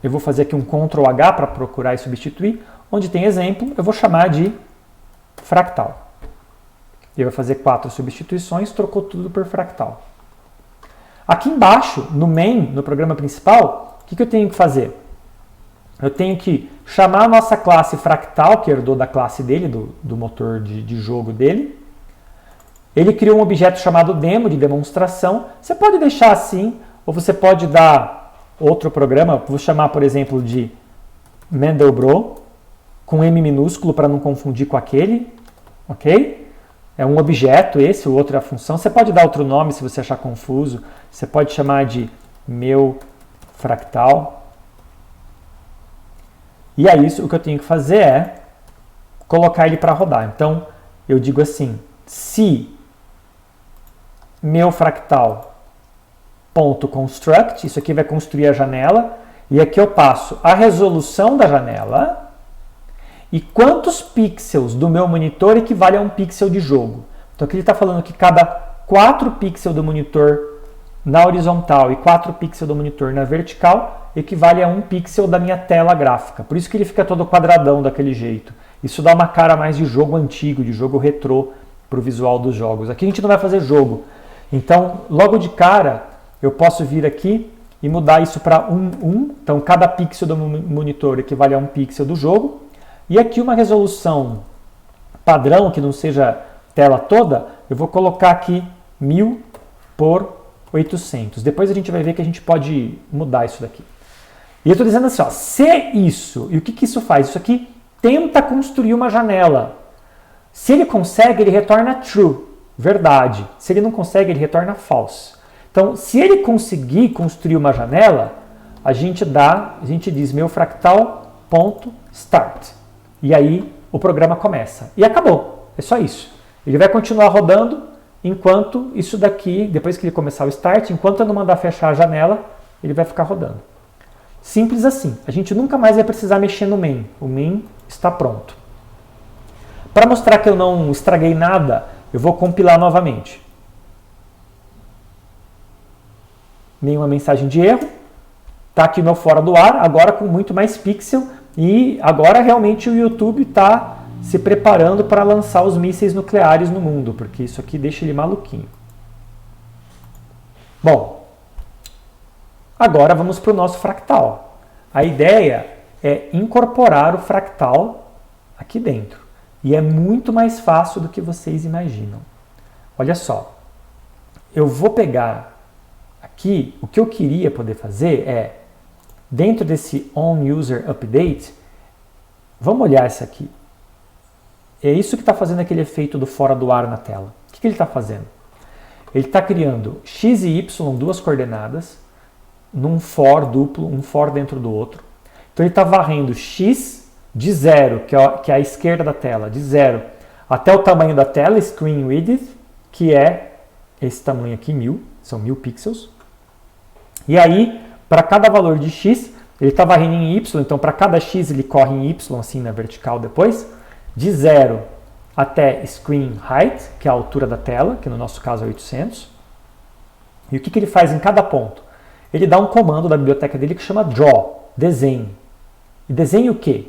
Eu vou fazer aqui um Ctrl H para procurar e substituir. Onde tem exemplo, eu vou chamar de fractal. Ele vai fazer 4 substituições, trocou tudo por fractal. Aqui embaixo, no main, no programa principal, o que eu tenho que fazer? Eu tenho que chamar a nossa classe fractal, que herdou da classe dele, do motor de jogo dele. Ele criou um objeto chamado demo, de demonstração. Você pode deixar assim, ou você pode dar outro programa. Vou chamar, por exemplo, de Mandelbrot, com M minúsculo, para não confundir com aquele. Ok? É um objeto esse, o outro é a função. Você pode dar outro nome se você achar confuso. Você pode chamar de meu fractal. E aí, o que eu tenho que fazer é colocar ele para rodar. Então, eu digo assim, se meu fractal.construct, isso aqui vai construir a janela, e aqui eu passo a resolução da janela e quantos pixels do meu monitor equivale a um pixel de jogo. Então, aqui ele está falando que cada 4 pixels do monitor na horizontal e 4 pixels do monitor na vertical equivale a 1 pixel da minha tela gráfica. Por isso que ele fica todo quadradão daquele jeito. Isso dá uma cara mais de jogo antigo, de jogo retrô para o visual dos jogos. Aqui a gente não vai fazer jogo. Então, logo de cara, eu posso vir aqui e mudar isso para 1. Então, cada pixel do monitor equivale a 1 pixel do jogo. E aqui uma resolução padrão, que não seja tela toda, eu vou colocar aqui 1000 por 800. Depois a gente vai ver que a gente pode mudar isso daqui. E eu estou dizendo assim, ó, se isso, e o que isso faz? Isso aqui tenta construir uma janela. Se ele consegue, ele retorna true, verdade. Se ele não consegue, ele retorna false. Então, se ele conseguir construir uma janela, a gente diz meu fractal.start. E aí o programa começa. E acabou. É só isso. Ele vai continuar rodando enquanto isso daqui, depois que ele começar o start, enquanto eu não mandar fechar a janela, ele vai ficar rodando. Simples assim. A gente nunca mais vai precisar mexer no main. O main está pronto. Para mostrar que eu não estraguei nada, eu vou compilar novamente. Nenhuma mensagem de erro. Está aqui meu fora do ar, agora com muito mais pixel. E agora realmente o YouTube está se preparando para lançar os mísseis nucleares no mundo, porque isso aqui deixa ele maluquinho. Bom, agora vamos para o nosso fractal. A ideia é incorporar o fractal aqui dentro. E é muito mais fácil do que vocês imaginam. Olha só, eu vou pegar aqui, o que eu queria poder fazer é, dentro desse onUserUpdate, vamos olhar isso aqui. É isso que está fazendo aquele efeito do fora do ar na tela. O que ele está fazendo? Ele está criando x e y, duas coordenadas, num for duplo, um for dentro do outro. Então ele está varrendo x de 0, que é a esquerda da tela, de 0 até o tamanho da tela, screen width, que é esse tamanho aqui, 1000, são 1000 pixels. E aí, para cada valor de x, ele está varrendo em y, então para cada x ele corre em y, assim na vertical depois, de 0 até screen height, que é a altura da tela, que no nosso caso é 800. E o que ele faz em cada ponto? Ele dá um comando da biblioteca dele que chama draw, desenhe. E desenhe o quê?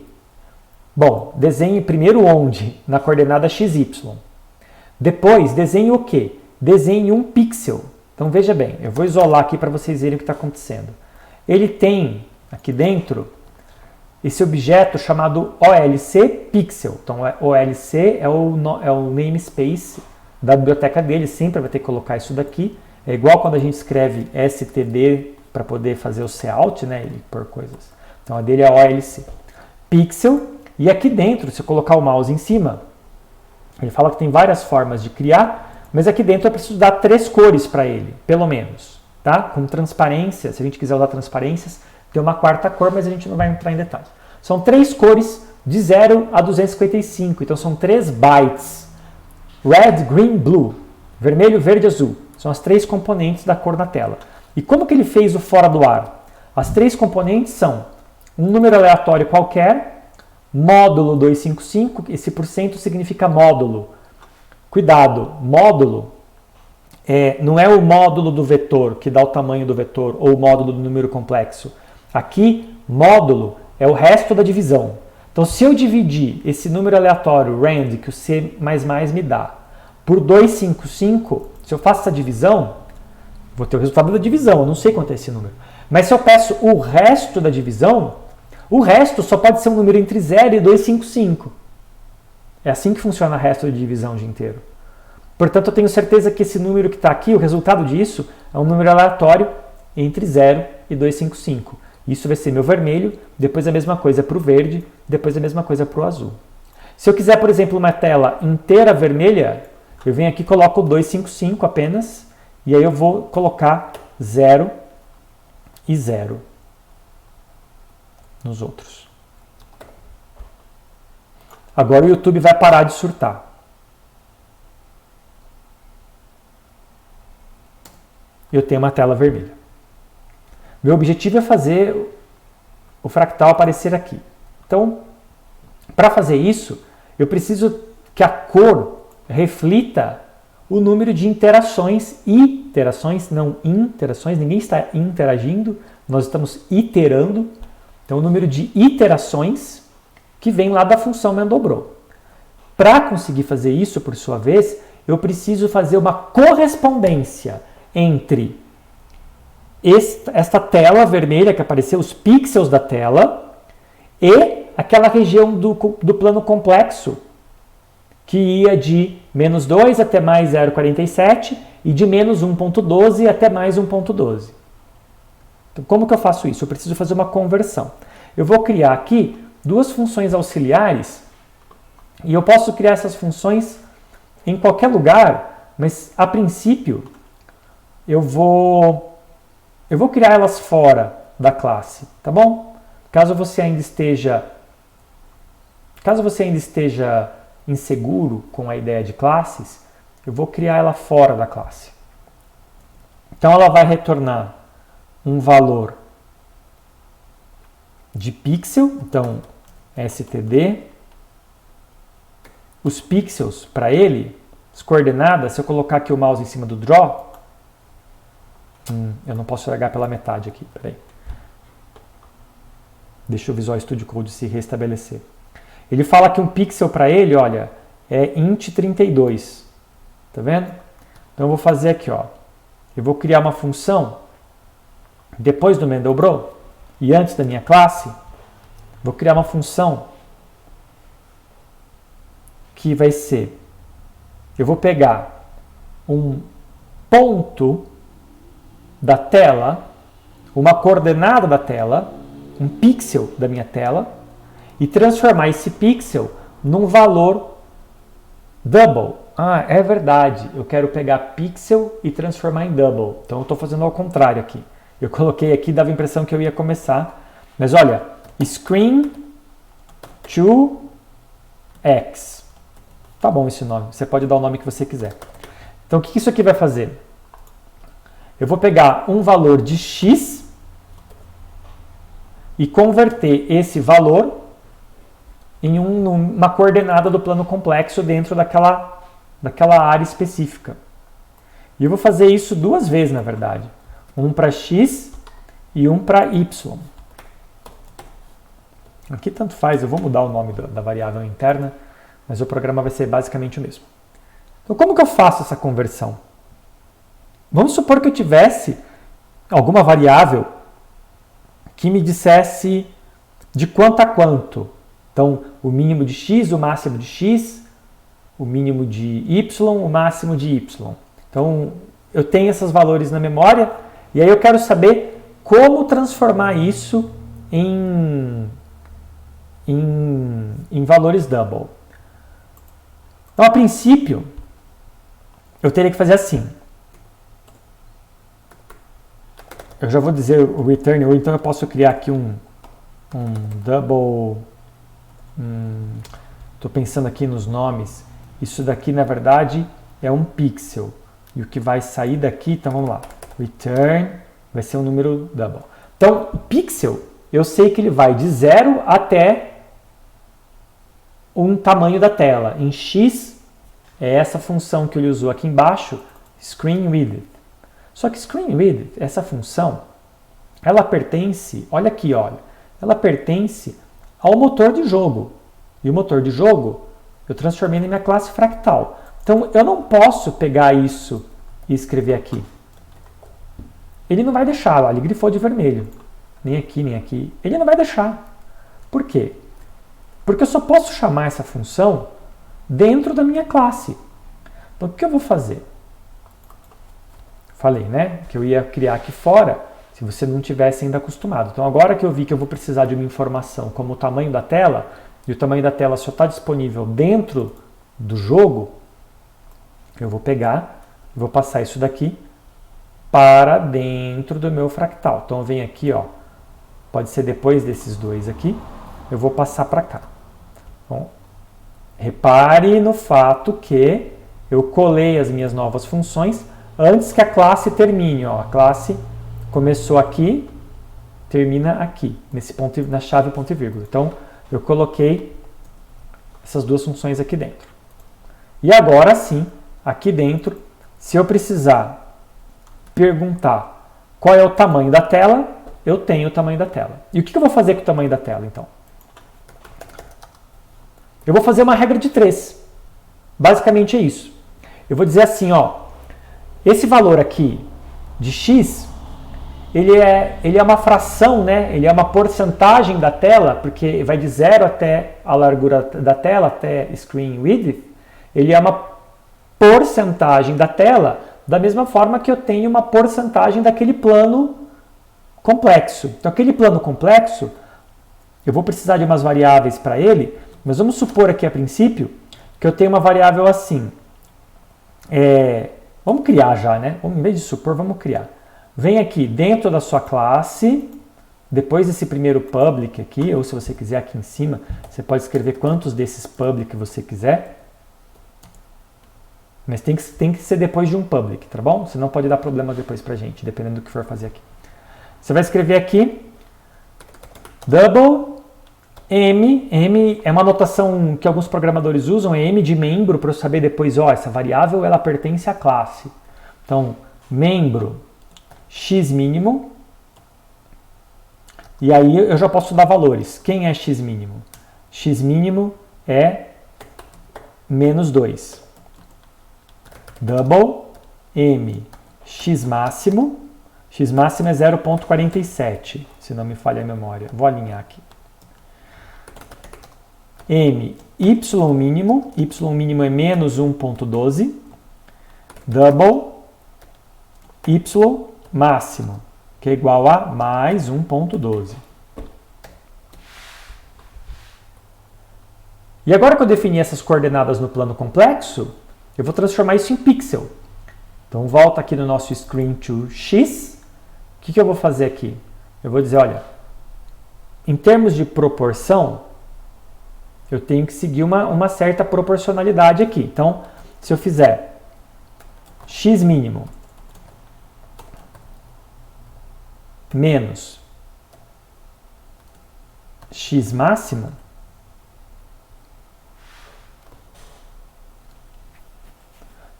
Bom, desenhe primeiro onde? Na coordenada xy. Depois, desenhe o quê? Desenhe um pixel. Então veja bem, eu vou isolar aqui para vocês verem o que está acontecendo. Ele tem aqui dentro esse objeto chamado OLC Pixel. Então OLC é o namespace da biblioteca dele, sempre vai ter que colocar isso daqui. É igual quando a gente escreve std para poder fazer o cout, né, e pôr coisas. Então a dele é OLC Pixel. E aqui dentro, se eu colocar o mouse em cima, ele fala que tem várias formas de criar, mas aqui dentro eu preciso dar 3 cores para ele, pelo menos. Tá? Com transparência, se a gente quiser usar transparências, tem uma 4ª cor, mas a gente não vai entrar em detalhes. São 3 cores de 0 a 255, então são 3 bytes. Red, green, blue. Vermelho, verde, azul. São as 3 componentes da cor na tela. E como que ele fez o fora do ar? As 3 componentes são um número aleatório qualquer, módulo 255, esse porcento significa módulo. Cuidado, módulo não é o módulo do vetor, que dá o tamanho do vetor, ou o módulo do número complexo. Aqui, módulo é o resto da divisão. Então, se eu dividir esse número aleatório, rand, que o C++ me dá, por 255, se eu faço essa divisão, vou ter o resultado da divisão, eu não sei quanto é esse número. Mas se eu peço o resto da divisão, o resto só pode ser um número entre 0 e 255. É assim que funciona o resto da divisão de inteiro. Portanto, eu tenho certeza que esse número que está aqui, o resultado disso, é um número aleatório entre 0 e 255. Isso vai ser meu vermelho, depois a mesma coisa para o verde, depois a mesma coisa para o azul. Se eu quiser, por exemplo, uma tela inteira vermelha, eu venho aqui e coloco 255 apenas, e aí eu vou colocar 0 e 0 nos outros. Agora o YouTube vai parar de surtar. Eu tenho uma tela vermelha. Meu objetivo é fazer o fractal aparecer aqui. Então, para fazer isso, eu preciso que a cor reflita o número de interações, não interações, ninguém está interagindo, nós estamos iterando. Então, o número de iterações que vem lá da função Mandelbrot. Para conseguir fazer isso, por sua vez, eu preciso fazer uma correspondência entre esta tela vermelha que apareceu, os pixels da tela, e aquela região do plano complexo, que ia de menos 2 até mais 0,47 e de menos 1,12 até mais 1,12. Então, como que eu faço isso? Eu preciso fazer uma conversão. Eu vou criar aqui 2 funções auxiliares E eu posso criar essas funções em qualquer lugar, mas a princípio eu vou criar elas fora da classe, tá bom? Caso você ainda esteja inseguro com a ideia de classes, eu vou criar ela fora da classe. Então ela vai retornar um valor de pixel, então std, os pixels para ele, as coordenadas, se eu colocar aqui o mouse em cima do draw, eu não posso largar pela metade aqui, peraí. Deixa o Visual Studio Code se restabelecer. Ele fala que um pixel para ele, olha, é int 32, tá vendo? Então eu vou fazer aqui, ó, eu vou criar uma função depois do Mandelbrot e antes da minha classe, vou criar uma função que vai ser, eu vou pegar um ponto da tela, uma coordenada da tela, um pixel da minha tela, e transformar esse pixel num valor double. Ah, é verdade, eu quero pegar pixel e transformar em double. Então eu estou fazendo ao contrário aqui. Eu coloquei aqui, dava a impressão que eu ia começar. Mas olha, screen to x. Tá bom esse nome, você pode dar o nome que você quiser. Então o que isso aqui vai fazer? Eu vou pegar um valor de x e converter esse valor em uma coordenada do plano complexo dentro daquela área específica. E eu vou fazer isso duas vezes, na verdade. Um para x e um para y. Aqui tanto faz, eu vou mudar o nome da variável interna, mas o programa vai ser basicamente o mesmo. Então, como que eu faço essa conversão? Vamos supor que eu tivesse alguma variável que me dissesse de quanto a quanto. Então, o mínimo de x, o máximo de x, o mínimo de y, o máximo de y. Então, eu tenho esses valores na memória e aí eu quero saber como transformar isso em valores double. Então, a princípio, eu teria que fazer assim. Eu já vou dizer o return, ou então eu posso criar aqui um double. Estou pensando aqui nos nomes. Isso daqui, na verdade, é um pixel. E o que vai sair daqui, então vamos lá. Return vai ser um número double. Então, o pixel, eu sei que ele vai de 0 até um tamanho da tela. Em x, é essa função que ele usou aqui embaixo, screen width. Só que screen width, essa função, ela pertence, olha aqui, olha, ela pertence ao motor de jogo. E o motor de jogo eu transformei na minha classe fractal. Então eu não posso pegar isso e escrever aqui. Ele não vai deixar, olha, ele grifou de vermelho. Nem aqui, nem aqui. Ele não vai deixar. Por quê? Porque eu só posso chamar essa função dentro da minha classe. Então o que eu vou fazer? Falei, né, que eu ia criar aqui fora, se você não tivesse ainda acostumado. Então agora que eu vi que eu vou precisar de uma informação como o tamanho da tela, e o tamanho da tela só está disponível dentro do jogo, eu vou pegar e vou passar isso daqui para dentro do meu fractal. Então eu venho aqui, ó, pode ser depois desses dois aqui, eu vou passar para cá. Bom, repare no fato que eu colei as minhas novas funções antes que a classe termine. Ó, a classe começou aqui, termina aqui, nesse ponto, na chave ponto e vírgula. Então, eu coloquei essas duas funções aqui dentro. E agora sim, aqui dentro, se eu precisar perguntar qual é o tamanho da tela, eu tenho o tamanho da tela. E o que eu vou fazer com o tamanho da tela, então? Eu vou fazer uma regra de 3. Basicamente é isso. Eu vou dizer assim, ó, esse valor aqui de x, ele é uma fração, né? Ele é uma porcentagem da tela, porque vai de 0 até a largura da tela, até screen width. Ele é uma porcentagem da tela, da mesma forma que eu tenho uma porcentagem daquele plano complexo. Então, aquele plano complexo, eu vou precisar de umas variáveis para ele, Mas vamos supor aqui a princípio que eu tenho uma variável assim. Vamos criar já, né? Em vez de supor, vamos criar. Vem aqui dentro da sua classe, depois desse primeiro public aqui, ou se você quiser aqui em cima, você pode escrever quantos desses public você quiser. Mas tem que ser depois de um public, tá bom? Senão pode dar problema depois pra gente, dependendo do que for fazer aqui. Você vai escrever aqui double M é uma notação que alguns programadores usam, é M de membro, para eu saber depois, essa variável ela pertence à classe. Então, membro x mínimo, e aí eu já posso dar valores. Quem é x mínimo? X mínimo é menos 2. Double M x máximo é 0,47, se não me falha a memória. Vou alinhar aqui. M y mínimo é menos 1,12. Double y máximo, que é igual a mais 1,12. E agora que eu defini essas coordenadas no plano complexo, eu vou transformar isso em pixel. Então, volta aqui no nosso screen to x. O que eu vou fazer aqui? Eu vou dizer, olha, em termos de proporção, eu tenho que seguir uma certa proporcionalidade aqui. Então, se eu fizer x mínimo menos x máximo,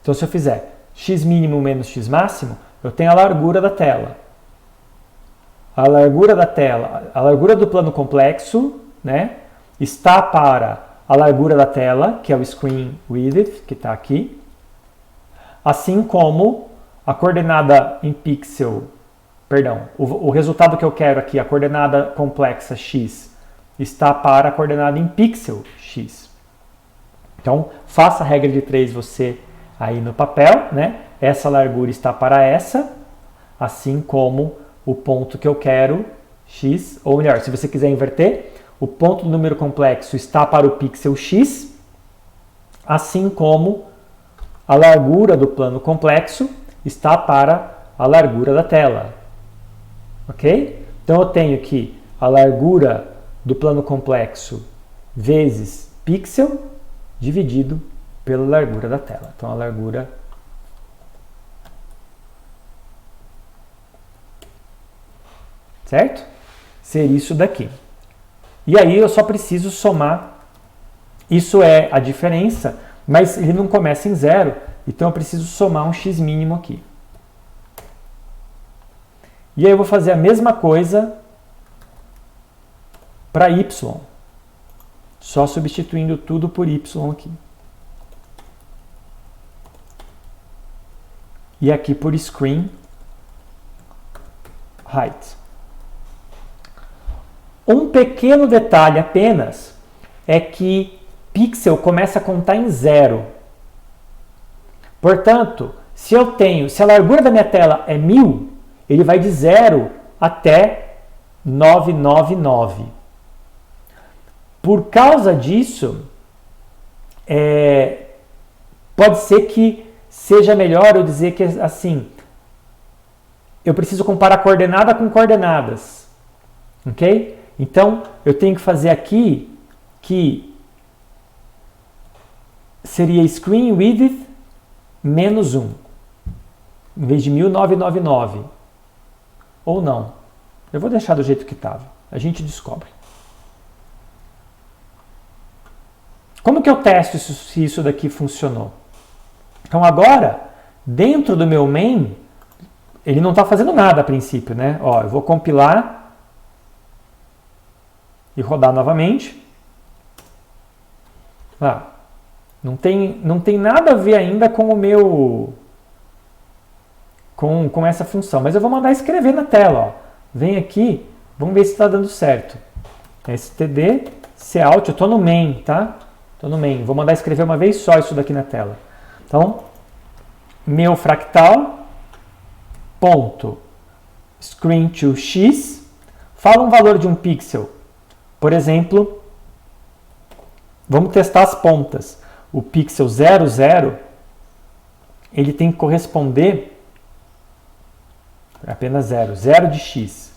então se eu fizer x mínimo menos x máximo, eu tenho a largura da tela. A largura da tela, a largura do plano complexo, né, está para a largura da tela, que é o screen width, que está aqui, assim como a coordenada em pixel, o resultado que eu quero aqui, a coordenada complexa x, está para a coordenada em pixel x. Então, faça a regra de 3 você aí no papel, né? Essa largura está para essa, assim como o ponto que eu quero, x, ou melhor, se você quiser inverter, o ponto do número complexo está para o pixel x, assim como a largura do plano complexo está para a largura da tela. Ok? Então eu tenho aqui a largura do plano complexo vezes pixel dividido pela largura da tela. Então a largura certo? Ser isso daqui. E aí eu só preciso somar. Isso é a diferença, mas ele não começa em 0, então eu preciso somar um x mínimo aqui. E aí eu vou fazer a mesma coisa para y. Só substituindo tudo por y aqui. E aqui por screen height. Um pequeno detalhe apenas é que pixel começa a contar em 0. Portanto, se a largura da minha tela é 1000, ele vai de 0 até 999. Por causa disso, pode ser que seja melhor eu dizer que assim, eu preciso comparar coordenada com coordenadas, ok? Então, eu tenho que fazer aqui que seria screen width menos 1, em vez de 1999. Ou não. Eu vou deixar do jeito que estava. A gente descobre. Como que eu testo se isso daqui funcionou? Então agora, dentro do meu main, ele não está fazendo nada a princípio, né? Ó, eu vou compilar e rodar novamente. Não tem nada a ver ainda com o meu com essa função, mas eu vou mandar escrever na tela, ó. Vem aqui, vamos ver se está dando certo. std cout, eu estou no main, tá? Estou no main. Vou mandar escrever uma vez só isso daqui na tela. Então, meu fractal ponto screen to x, fala um valor de um pixel. Por exemplo, Vamos testar as pontas. O pixel 0, 0, ele tem que corresponder, apenas 0, 0 de x.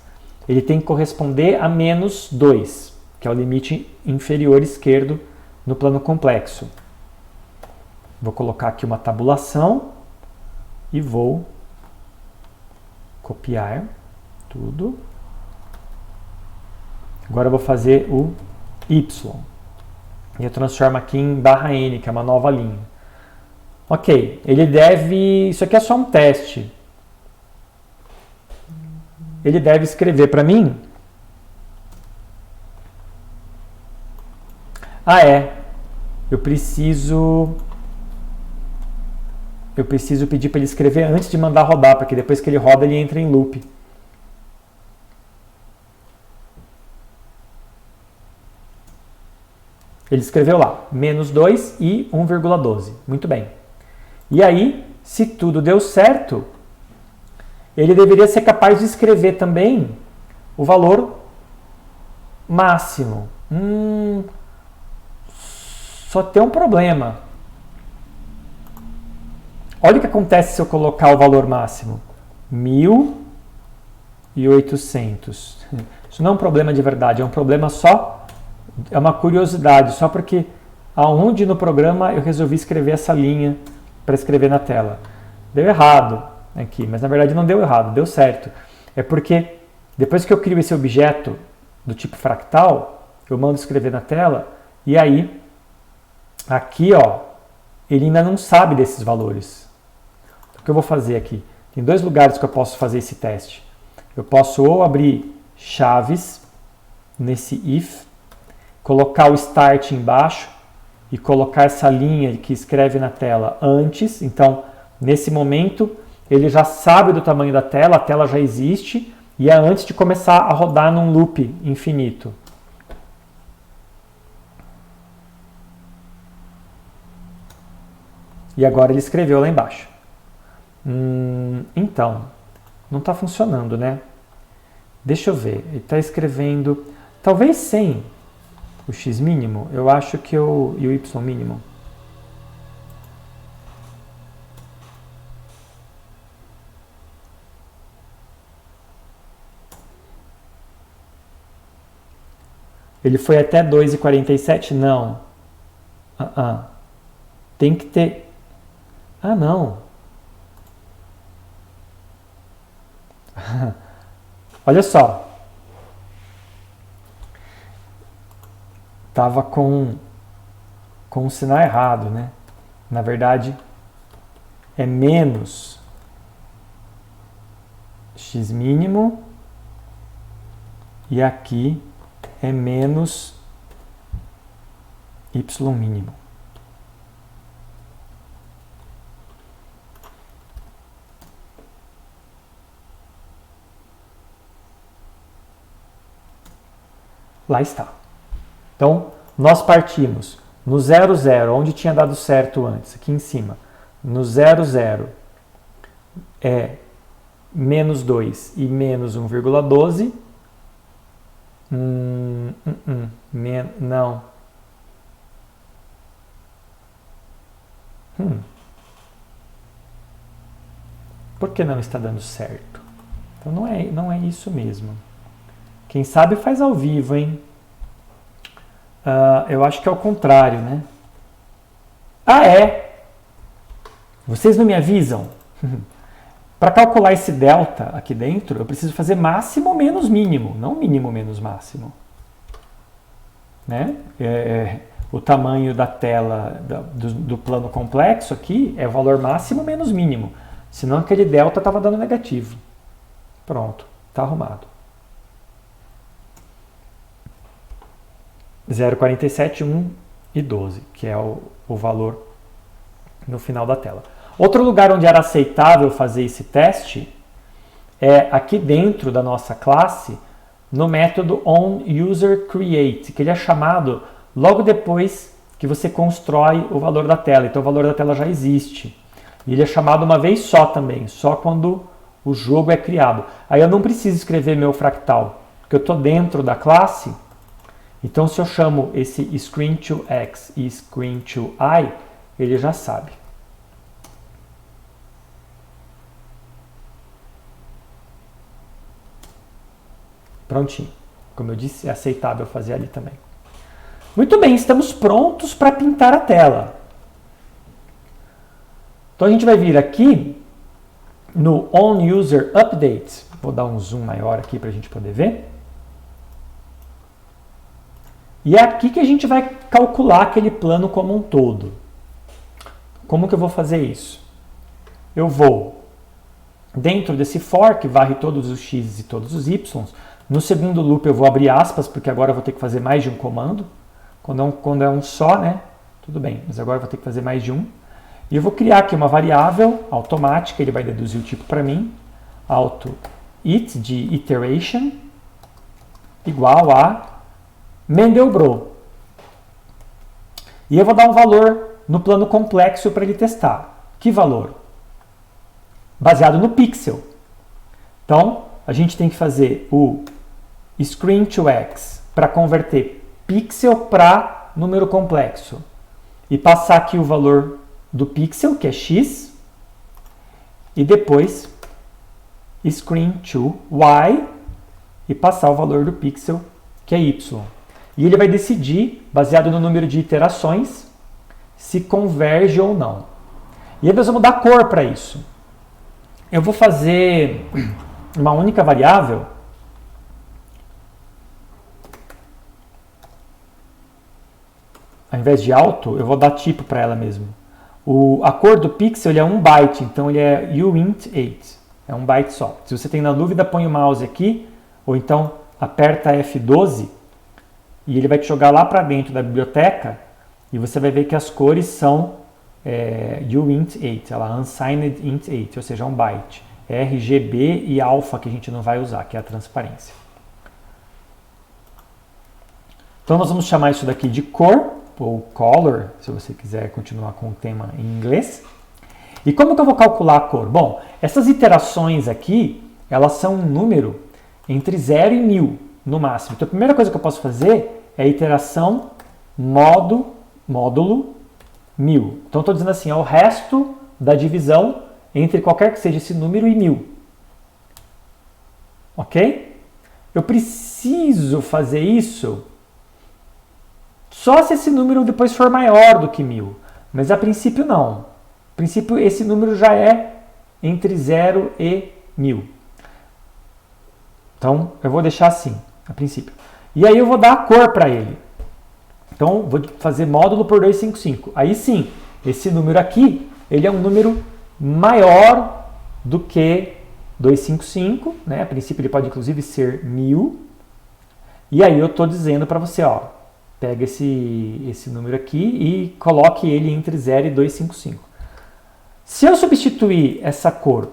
Ele tem que corresponder a menos 2, que é o limite inferior esquerdo no plano complexo. Vou colocar aqui uma tabulação e vou copiar tudo. Agora eu vou fazer o y. E eu transformo aqui em barra n, que é uma nova linha. Ok, ele deve... Isso aqui é só um teste. Ele deve escrever para mim... Eu preciso pedir para ele escrever antes de mandar rodar, porque depois que ele roda, ele entra em loop. Ele escreveu lá, menos 2 e 1,12. Muito bem. E aí, se tudo deu certo, ele deveria ser capaz de escrever também o valor máximo. Só tem um problema. Olha o que acontece se eu colocar o valor máximo. 1.800. Isso não é um problema de verdade, é um problema só, é uma curiosidade, só porque aonde no programa eu resolvi escrever essa linha para escrever na tela. Deu errado aqui, mas na verdade não deu errado, deu certo. É porque depois que eu crio esse objeto do tipo fractal, eu mando escrever na tela e aí aqui, ó, ele ainda não sabe desses valores. O que eu vou fazer aqui? Tem dois lugares que eu posso fazer esse teste. Eu posso ou abrir chaves nesse if, colocar o start embaixo e colocar essa linha que escreve na tela antes. Então, nesse momento, ele já sabe do tamanho da tela, a tela já existe e é antes de começar a rodar num loop infinito. E agora ele escreveu lá embaixo. Então, não está funcionando, né? Deixa eu ver. Ele está escrevendo, talvez sem o x mínimo, eu acho que e o y mínimo. Ele foi até 2,47? Não. Tem que ter... não. Olha só. Tava com o sinal errado, né? Na verdade, é menos x mínimo e aqui é menos y mínimo. Lá está. Então, nós partimos no 0, 0, onde tinha dado certo antes, aqui em cima. No 0, 0 é menos 2 e menos 1,12. Não. Por que não está dando certo? Então não é isso mesmo. Quem sabe faz ao vivo, hein? Eu acho que é o contrário, né? É? Vocês não me avisam? Para calcular esse delta aqui dentro, eu preciso fazer máximo menos mínimo, não mínimo menos máximo. Né? O tamanho da tela do plano complexo aqui é o valor máximo menos mínimo. Senão aquele delta estava dando negativo. Pronto, está arrumado. 0,47, 1 e 12, que é o valor no final da tela. Outro lugar onde era aceitável fazer esse teste é aqui dentro da nossa classe, no método onUserCreate, que ele é chamado logo depois que você constrói o valor da tela. Então o valor da tela já existe. E ele é chamado uma vez só também, só quando o jogo é criado. Aí eu não preciso escrever meu fractal, porque eu estou dentro da classe. Então, se eu chamo esse screen to x e screen to I, ele já sabe. Prontinho. Como eu disse, é aceitável fazer ali também. Muito bem, estamos prontos para pintar a tela. Então a gente vai vir aqui no On User Update. Vou dar um zoom maior aqui para a gente poder ver. E é aqui que a gente vai calcular aquele plano como um todo. Como que eu vou fazer isso? Eu vou, dentro desse for, que varre todos os x e todos os y, no segundo loop eu vou abrir aspas, porque agora eu vou ter que fazer mais de um comando. Quando é um só, né? Tudo bem, mas agora eu vou ter que fazer mais de um. E eu vou criar aqui uma variável automática, ele vai deduzir o tipo para mim, auto_it de iteration, igual a Mandelbrot. E eu vou dar um valor no plano complexo para ele testar. Que valor? Baseado no pixel. Então, a gente tem que fazer o screen to x para converter pixel para número complexo. E passar aqui o valor do pixel, que é x, e depois screen to y e passar o valor do pixel, que é y. E ele vai decidir, baseado no número de iterações, se converge ou não. E aí nós vamos dar cor para isso. Eu vou fazer uma única variável. Ao invés de auto, eu vou dar tipo para ela mesmo. A cor do pixel ele é 1 byte, então ele é uint8. É 1 byte só. Se você tem na dúvida, põe o mouse aqui, ou então aperta F12 e ele vai te jogar lá para dentro da biblioteca e você vai ver que as cores são uint8, ela unsigned int8, ou seja, 1 byte. RGB e alpha que a gente não vai usar, que é a transparência. Então nós vamos chamar isso daqui de cor, ou color, se você quiser continuar com o tema em inglês. E como que eu vou calcular a cor? Bom, essas iterações aqui, elas são um número entre 0 e 1000 no máximo. Então a primeira coisa que eu posso fazer é a iteração módulo 1000. Então eu estou dizendo assim, é o resto da divisão entre qualquer que seja esse número e 1000. Ok? Eu preciso fazer isso só se esse número depois for maior do que 1000. Mas a princípio não. A princípio esse número já é entre 0 e 1000. Então eu vou deixar assim, a princípio. E aí eu vou dar a cor para ele. Então vou fazer módulo por 255. Aí sim, esse número aqui, ele é um número maior do que 255, né? A princípio ele pode inclusive ser 1000. E aí eu estou dizendo para você, ó, pega esse número aqui e coloque ele entre 0 e 255. Se eu substituir essa cor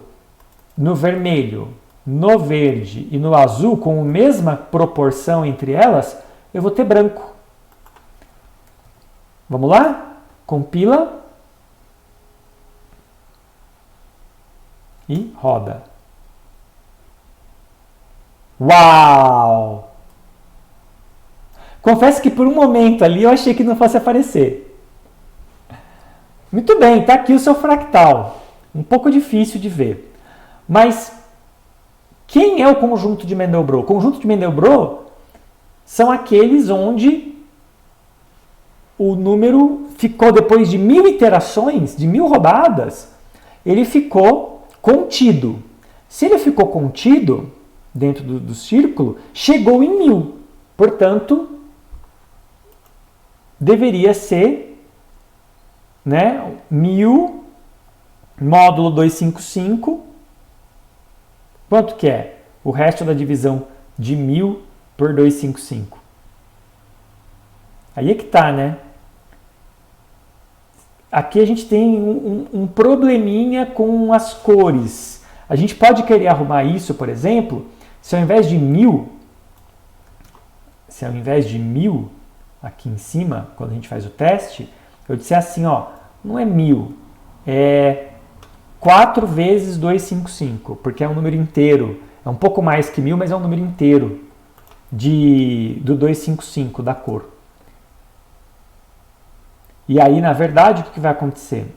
no vermelho, no verde e no azul com a mesma proporção entre elas, eu vou ter branco. Vamos lá? Compila. E roda. Uau! Confesso que por um momento ali eu achei que não fosse aparecer. Muito bem, está aqui o seu fractal. Um pouco difícil de ver. Mas quem é o conjunto de Mandelbrot? O conjunto de Mandelbrot são aqueles onde o número ficou, depois de 1000 iterações, de 1000 rodadas, ele ficou contido. Se ele ficou contido dentro do círculo, chegou em 1000. Portanto, deveria ser, né, 1000 módulo 255. Quanto que é? O resto da divisão de 1000 por 255. Aí é que tá, né? Aqui a gente tem um probleminha com as cores. A gente pode querer arrumar isso, por exemplo, se ao invés de 1000, aqui em cima, quando a gente faz o teste, eu disser assim, ó, não é 1000, é 4 vezes 255, porque é um número inteiro. É um pouco mais que 1000, mas é um número inteiro. do 255 da cor. E aí, na verdade, o que vai acontecer?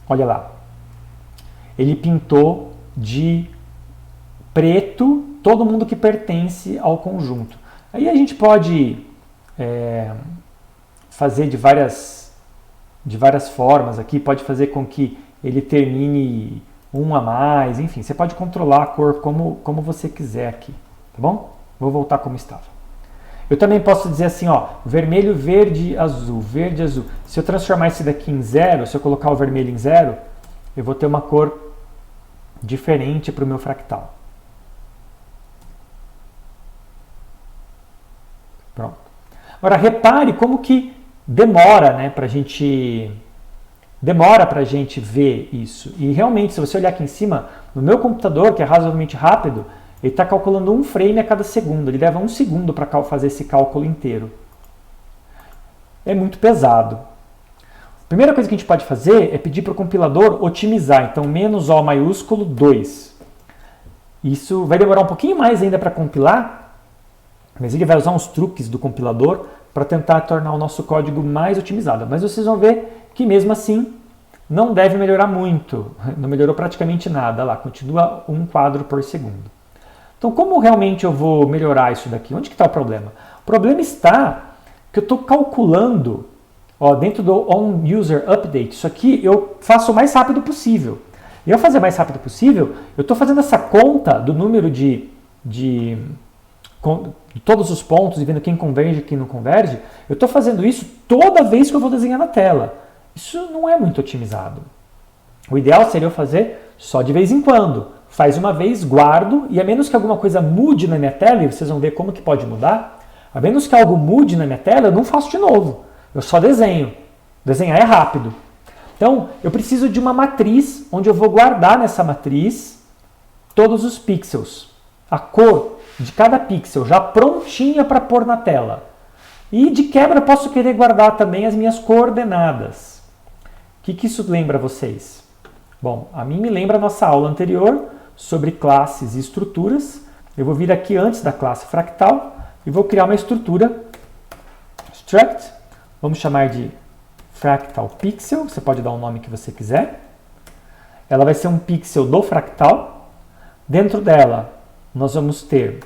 Olha lá. Ele pintou de preto todo mundo que pertence ao conjunto. Aí a gente pode fazer de várias formas aqui, pode fazer com que ele termine um a mais, enfim, você pode controlar a cor como você quiser aqui, tá bom? Vou voltar como estava. Eu também posso dizer assim, ó, vermelho, verde, azul, verde, azul. Se eu transformar esse daqui em 0, se eu colocar o vermelho em 0, eu vou ter uma cor diferente para o meu fractal. Pronto. Agora repare como que demora, né, pra gente ver isso. E realmente, se você olhar aqui em cima, no meu computador, que é razoavelmente rápido, ele está calculando um frame a cada segundo. Ele leva 1 segundo para fazer esse cálculo inteiro. É muito pesado. A primeira coisa que a gente pode fazer é pedir para o compilador otimizar. Então, menos O maiúsculo 2. Isso vai demorar um pouquinho mais ainda para compilar, mas ele vai usar uns truques do compilador para tentar tornar o nosso código mais otimizado. Mas vocês vão ver que mesmo assim não deve melhorar muito. Não melhorou praticamente nada. Lá, continua 1 quadro por segundo. Então, como realmente eu vou melhorar isso daqui? Onde que está o problema? O problema está que eu estou calculando, ó, dentro do onUserUpdate, isso aqui eu faço o mais rápido possível. E ao fazer o mais rápido possível, eu estou fazendo essa conta do número de todos os pontos e vendo quem converge e quem não converge. Eu estou fazendo isso toda vez que eu vou desenhar na tela. Isso não é muito otimizado. O ideal seria eu fazer só de vez em quando. Faz uma vez, guardo, e a menos que alguma coisa mude na minha tela, e vocês vão ver como que pode mudar, a menos que algo mude na minha tela, eu não faço de novo. Eu só desenho. Desenhar é rápido. Então, eu preciso de uma matriz, onde eu vou guardar nessa matriz todos os pixels. A cor de cada pixel, já prontinha para pôr na tela. E de quebra, eu posso querer guardar também as minhas coordenadas. O que isso lembra vocês? Bom, a mim me lembra a nossa aula anterior sobre classes e estruturas. Eu vou vir aqui antes da classe fractal e vou criar uma estrutura struct, vamos chamar de fractal pixel, você pode dar o nome que você quiser. Ela vai ser um pixel do fractal. Dentro dela, nós vamos ter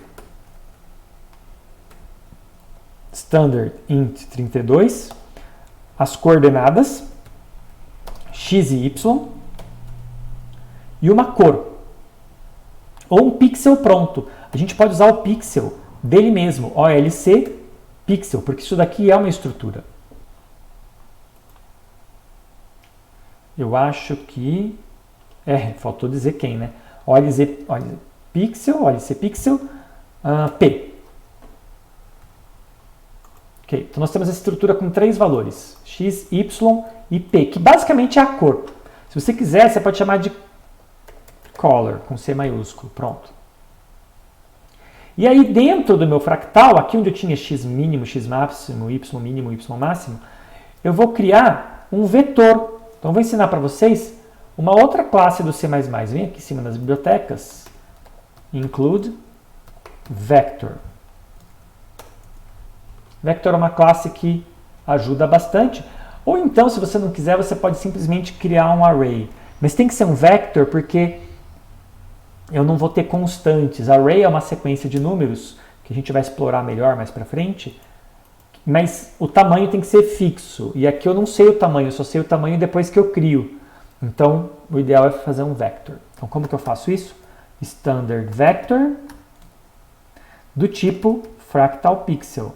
standard int 32, as coordenadas x e y e uma cor. Ou um pixel pronto. A gente pode usar o pixel dele mesmo, OLC pixel, porque isso daqui é uma estrutura. Eu acho que... faltou dizer quem, né? OLC pixel, P. Ok, então nós temos essa estrutura com 3 valores, x, y e p, que basicamente é a cor. Se você quiser, você pode chamar de color, com C maiúsculo, pronto. E aí dentro do meu fractal, aqui onde eu tinha x mínimo, x máximo, y mínimo, y máximo, eu vou criar um vetor. Então eu vou ensinar para vocês uma outra classe do C++. Vem aqui em cima das bibliotecas, include vector. Vector é uma classe que ajuda bastante. Ou então, se você não quiser, você pode simplesmente criar um array. Mas tem que ser um vector porque eu não vou ter constantes. Array é uma sequência de números que a gente vai explorar melhor mais para frente. Mas o tamanho tem que ser fixo. E aqui eu não sei o tamanho, eu só sei o tamanho depois que eu crio. Então, o ideal é fazer um vector. Então, como que eu faço isso? Standard vector do tipo fractal pixel.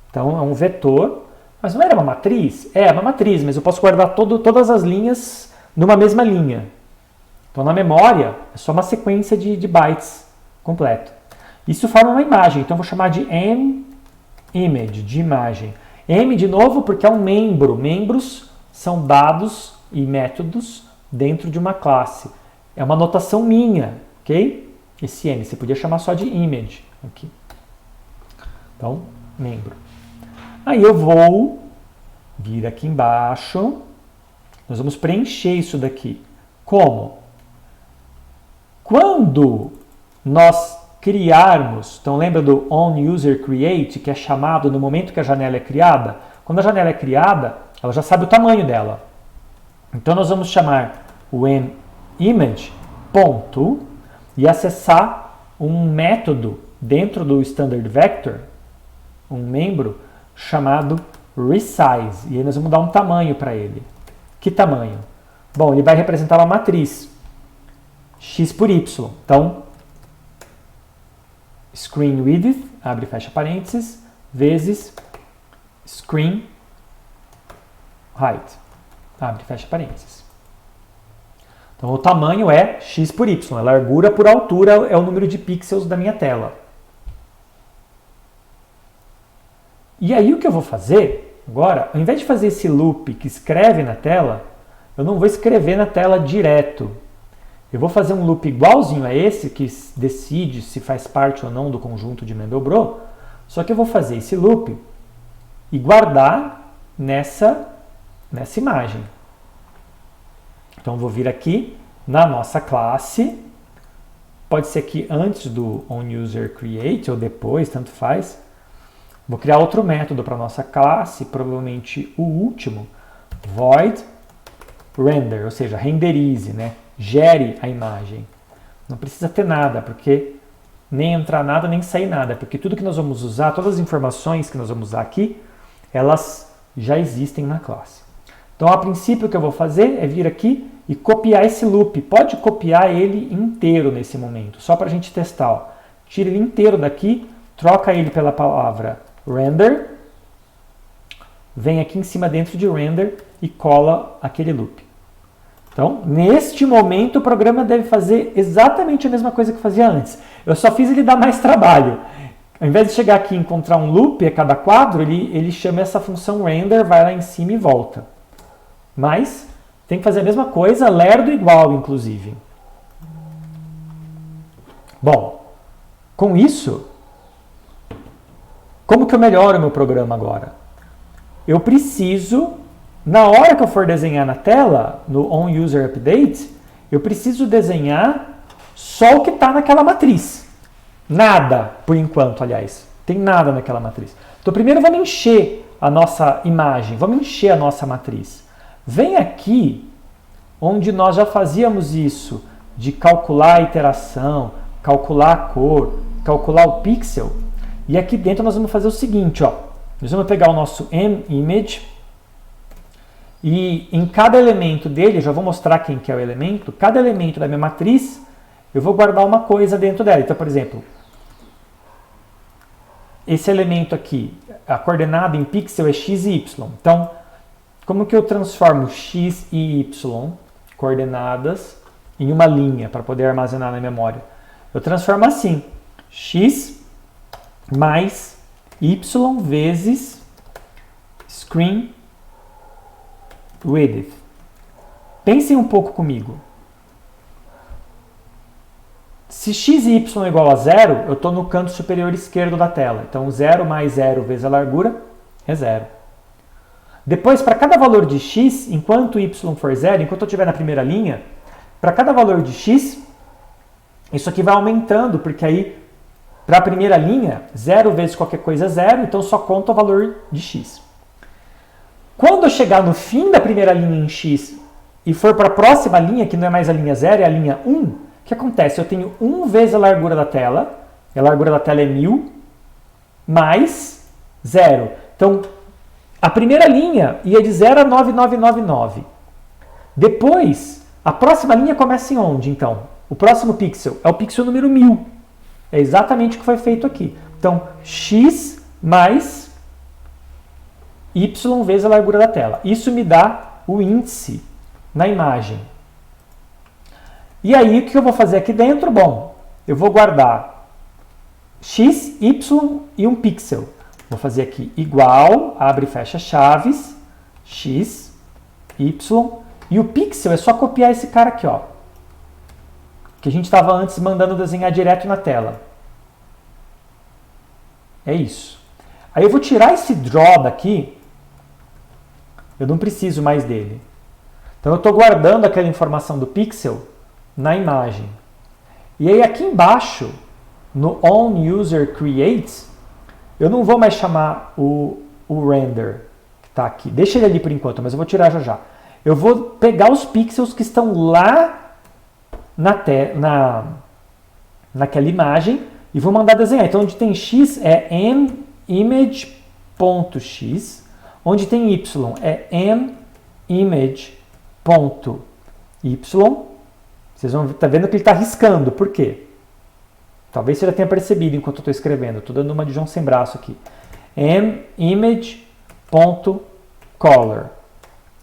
Então, é um vetor, mas não era uma matriz? É uma matriz, mas eu posso guardar todas as linhas numa mesma linha. Então, na memória, é só uma sequência de bytes completo. Isso forma uma imagem, então eu vou chamar de image, de imagem. M, de novo, porque é um membro. Membros são dados e métodos dentro de uma classe. É uma notação minha, ok? Esse M, você podia chamar só de image. Aqui. Então, membro. Aí eu vou vir aqui embaixo. Nós vamos preencher isso daqui. Como? Quando nós criarmos, então lembra do onUserCreate, que é chamado no momento que a janela é criada? Quando a janela é criada, ela já sabe o tamanho dela. Então nós vamos chamar o image ponto e acessar um método dentro do standard vector, um membro chamado resize, e aí nós vamos dar um tamanho para ele. Que tamanho? Bom, ele vai representar uma matriz x por y. Então, screen width, abre e fecha parênteses, vezes screen height, abre e fecha parênteses. Então, o tamanho é x por y, a largura por altura é o número de pixels da minha tela. E aí o que eu vou fazer agora, ao invés de fazer esse loop que escreve na tela, eu não vou escrever na tela direto. Eu vou fazer um loop igualzinho a esse, que decide se faz parte ou não do conjunto de Mandelbrot, só que eu vou fazer esse loop e guardar nessa imagem. Então, eu vou vir aqui na nossa classe, pode ser que antes do onUserCreate ou depois, tanto faz. Vou criar outro método para a nossa classe, provavelmente o último, void render, ou seja, renderize, né? Gere a imagem. Não precisa ter nada, porque nem entrar nada, nem sair nada, porque tudo que nós vamos usar, todas as informações que nós vamos usar aqui, elas já existem na classe. Então, a princípio, o que eu vou fazer é vir aqui e copiar esse loop. Pode copiar ele inteiro nesse momento, só para a gente testar. Ó. Tira ele inteiro daqui, troca ele pela palavra render, vem aqui em cima dentro de render e cola aquele loop. Então, neste momento, o programa deve fazer exatamente a mesma coisa que fazia antes. Eu só fiz ele dar mais trabalho. Ao invés de chegar aqui e encontrar um loop a cada quadro, ele chama essa função render, vai lá em cima e volta. Mas tem que fazer a mesma coisa, lerdo igual, inclusive. Bom, com isso, como que eu melhoro o meu programa agora? Eu preciso, na hora que eu for desenhar na tela, no onUserUpdate, eu preciso desenhar só o que está naquela matriz. Nada, por enquanto, aliás. Tem nada naquela matriz. Então, primeiro vamos encher a nossa imagem, vamos encher a nossa matriz. Vem aqui, onde nós já fazíamos isso, de calcular a iteração, calcular a cor, calcular o pixel. E aqui dentro nós vamos fazer o seguinte, ó. Nós vamos pegar o nosso image e em cada elemento dele, já vou mostrar quem que é o elemento, cada elemento da minha matriz, eu vou guardar uma coisa dentro dela. Então, por exemplo, esse elemento aqui, a coordenada em pixel é x e y. Então, como que eu transformo x e y, coordenadas, em uma linha para poder armazenar na memória? Eu transformo assim, x mais y vezes screen width. Pensem um pouco comigo. Se x e y é igual a zero, eu estou no canto superior esquerdo da tela. Então, 0 mais 0 vezes a largura é 0. Depois, para cada valor de x, enquanto y for 0, enquanto eu estiver na primeira linha, para cada valor de x, isso aqui vai aumentando, porque aí, para a primeira linha, 0 vezes qualquer coisa é 0, então só conta o valor de x. Quando eu chegar no fim da primeira linha em x e for para a próxima linha, que não é mais a linha 0, é a linha 1, o que acontece? Eu tenho 1 vezes a largura da tela, e a largura da tela é 1000, mais 0. Então, a primeira linha ia de 0 a 9999. Depois, a próxima linha começa em onde, então? O próximo pixel é o pixel número 1000. É exatamente o que foi feito aqui. Então, x mais y vezes a largura da tela. Isso me dá o índice na imagem. E aí, o que eu vou fazer aqui dentro? Bom, eu vou guardar x, y e um pixel. Vou fazer aqui igual, abre e fecha chaves, x, y, e o pixel é só copiar esse cara aqui, ó, que a gente estava antes mandando desenhar direto na tela. É isso. Aí eu vou tirar esse draw daqui, eu não preciso mais dele. Então eu estou guardando aquela informação do pixel na imagem. E aí aqui embaixo, no onUserCreates, eu não vou mais chamar o render que está aqui. Deixa ele ali por enquanto, mas eu vou tirar já já. Eu vou pegar os pixels que estão lá naquela imagem e vou mandar desenhar. Então, onde tem x é mImage.x, onde tem y é mImage.y. Vocês vão estar vendo que ele está riscando. Por quê? Talvez você já tenha percebido enquanto eu estou escrevendo. Estou dando uma de João sem braço aqui. mImage.color,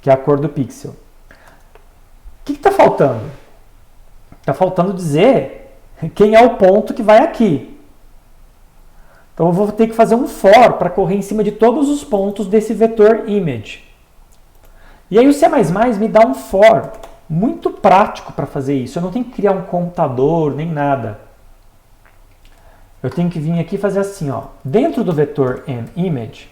que é a cor do pixel. O que está faltando? Está faltando dizer quem é o ponto que vai aqui. Então eu vou ter que fazer um for para correr em cima de todos os pontos desse vetor image. E aí o C++ me dá um for muito prático para fazer isso. Eu não tenho que criar um computador nem nada. Eu tenho que vir aqui e fazer assim, ó. Dentro do vetor image,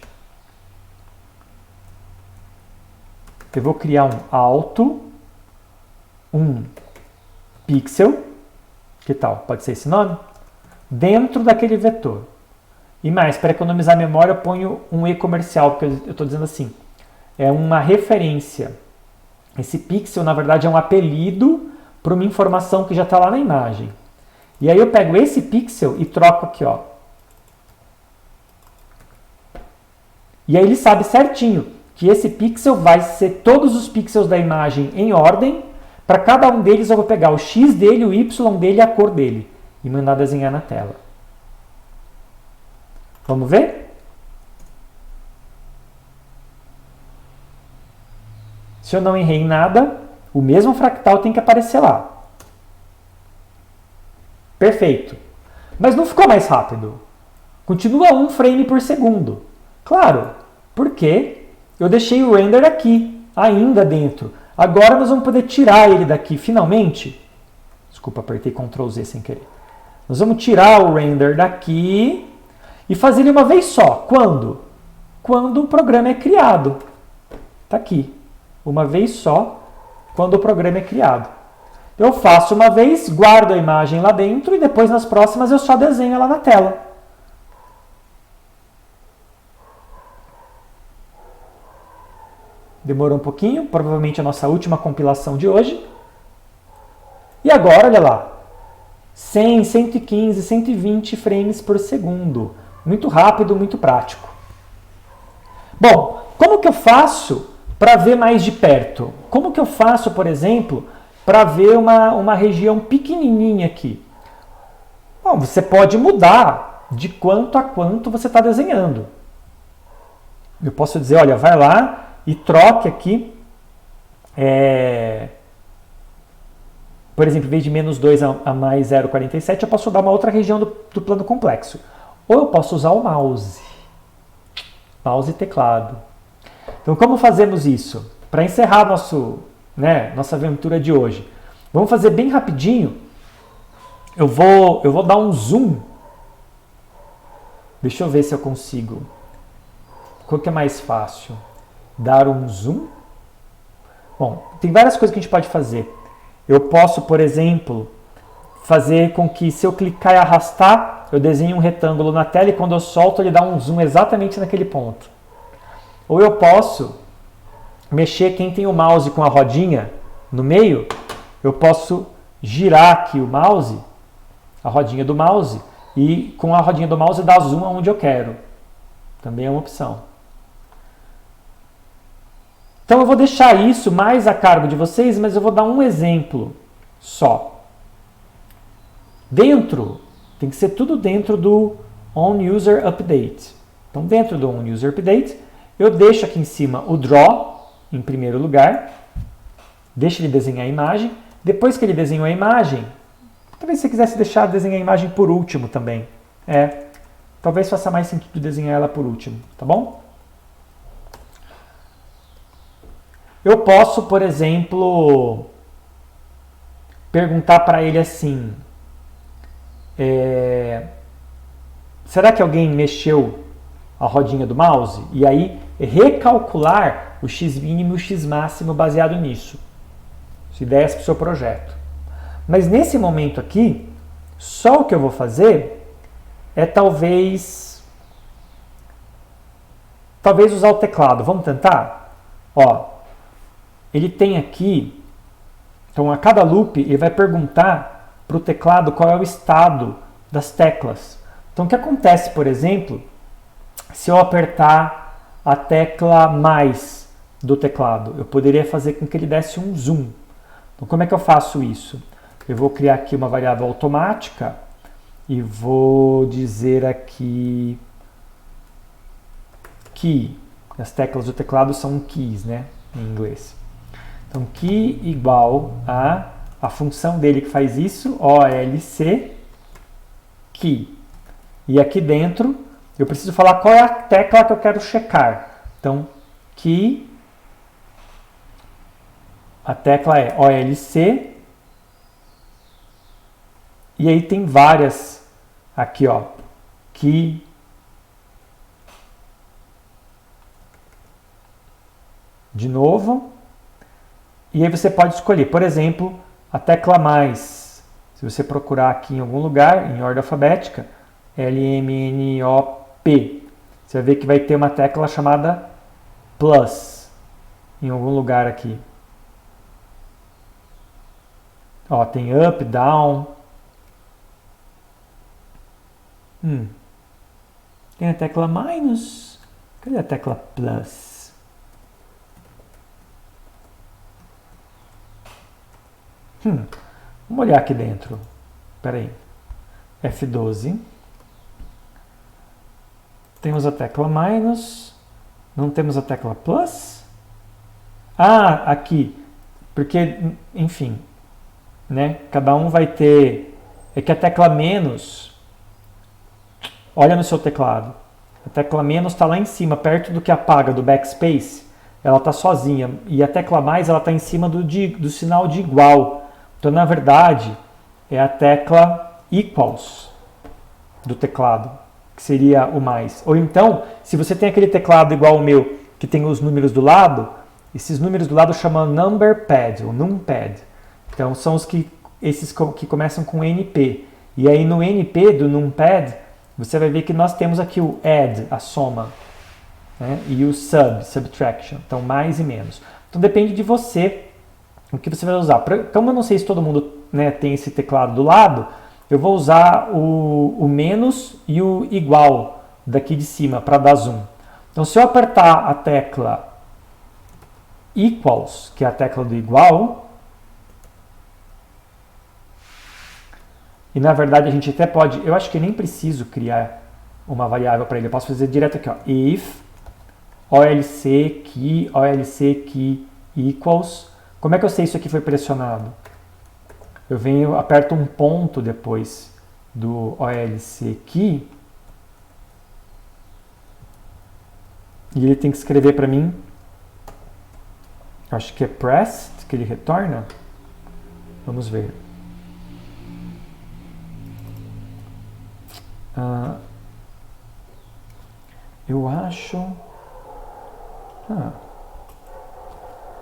eu vou criar um alto, um pixel, que tal? Pode ser esse nome? Dentro daquele vetor. E mais, para economizar memória, eu ponho um e comercial, porque eu estou dizendo assim, é uma referência. Esse pixel, na verdade, é um apelido para uma informação que já está lá na imagem. E aí eu pego esse pixel e troco aqui, ó. E aí ele sabe certinho que esse pixel vai ser todos os pixels da imagem em ordem. Para cada um deles eu vou pegar o X dele, o Y dele e a cor dele. E mandar desenhar na tela. Vamos ver? Se eu não errei em nada, o mesmo fractal tem que aparecer lá. Perfeito. Mas não ficou mais rápido. Continua 1 frame por segundo. Claro, porque eu deixei o render aqui, ainda dentro. Agora nós vamos poder tirar ele daqui, finalmente. Desculpa, apertei Ctrl Z sem querer. Nós vamos tirar o render daqui e fazer ele uma vez só. Quando? Quando o programa é criado. Está aqui. Uma vez só, quando o programa é criado. Eu faço uma vez, guardo a imagem lá dentro e depois nas próximas eu só desenho ela na tela. Demorou um pouquinho, provavelmente a nossa última compilação de hoje. E agora, olha lá, 100, 115, 120 frames por segundo. Muito rápido, muito prático. Bom, como que eu faço para ver mais de perto? Como que eu faço, por exemplo, para ver uma região pequenininha aqui? Bom, você pode mudar de quanto a quanto você está desenhando. Eu posso dizer, olha, vai lá e troque aqui, por exemplo, em vez de -2 a mais 0,47, eu posso dar uma outra região do plano complexo. Ou eu posso usar o mouse e teclado. Então, como fazemos isso? Para encerrar nossa aventura de hoje, vamos fazer bem rapidinho. Eu vou dar um zoom. Deixa eu ver se eu consigo. Qual que é mais fácil? Dar um zoom? Bom, tem várias coisas que a gente pode fazer. Eu posso, por exemplo, fazer com que se eu clicar e arrastar, eu desenhe um retângulo na tela e quando eu solto ele dá um zoom exatamente naquele ponto. Ou eu posso mexer quem tem o mouse com a rodinha no meio, eu posso girar aqui o mouse, a rodinha do mouse, e com a rodinha do mouse dar zoom aonde eu quero. Também é uma opção. Então eu vou deixar isso mais a cargo de vocês, mas eu vou dar um exemplo só. Tem que ser tudo dentro do onUserUpdate. Então dentro do onUserUpdate, eu deixo aqui em cima o Draw, em primeiro lugar, deixo ele desenhar a imagem. Depois que ele desenhou a imagem, talvez você quisesse deixar desenhar a imagem por último também. Talvez faça mais sentido desenhar ela por último, tá bom? Eu posso, por exemplo, perguntar para ele assim, será que alguém mexeu a rodinha do mouse? E aí recalcular o x mínimo e o x máximo baseado nisso. Se ideias para o seu projeto. Mas nesse momento aqui, Só o que eu vou fazer é talvez usar o teclado. Vamos tentar? Ó, ele tem aqui, então a cada loop ele vai perguntar para o teclado qual é o estado das teclas. Então o que acontece, por exemplo, se eu apertar a tecla mais do teclado? Eu poderia fazer com que ele desse um zoom. Então como é que eu faço isso? Eu vou criar aqui uma variável automática e vou dizer aqui key. As teclas do teclado são keys, né, em inglês. Então key igual a função dele que faz isso, OLC key. E aqui dentro eu preciso falar qual é a tecla que eu quero checar. Então key, a tecla é OLC. E aí tem várias aqui, ó, key, de novo, e aí você pode escolher, por exemplo, a tecla mais, se você procurar aqui em algum lugar, em ordem alfabética, LMNOP, você vai ver que vai ter uma tecla chamada plus, em algum lugar aqui. Ó, tem up, down. Tem a tecla minus. Cadê a tecla plus? Vamos olhar aqui dentro. Espera aí. F12. Temos a tecla minus. Não temos a tecla plus? Ah, aqui. Porque, enfim, né? Cada um vai ter... É que a tecla menos... Olha no seu teclado. A tecla menos está lá em cima, perto do que apaga, do backspace. Ela está sozinha. E a tecla mais ela está em cima do sinal de igual. Então, na verdade, é a tecla equals do teclado, que seria o mais. Ou então, se você tem aquele teclado igual ao meu, que tem os números do lado, esses números do lado chamam number pad, ou numpad. Então, são esses que começam com NP. E aí, no NP do numpad, você vai ver que nós temos aqui o add, a soma, né? E o subtraction, então mais e menos. Então depende de você, o que você vai usar. Como eu não sei se todo mundo, né, tem esse teclado do lado, eu vou usar o menos e o igual daqui de cima para dar zoom. Então se eu apertar a tecla equals, que é a tecla do igual, e na verdade a gente até pode, eu acho que nem preciso criar uma variável para ele, eu posso fazer direto aqui, ó, if olc key equals. Como é que eu sei se isso aqui foi pressionado? Eu venho, aperto um ponto depois do olc key e ele tem que escrever para mim, acho que é pressed que ele retorna. Vamos ver. Eu acho...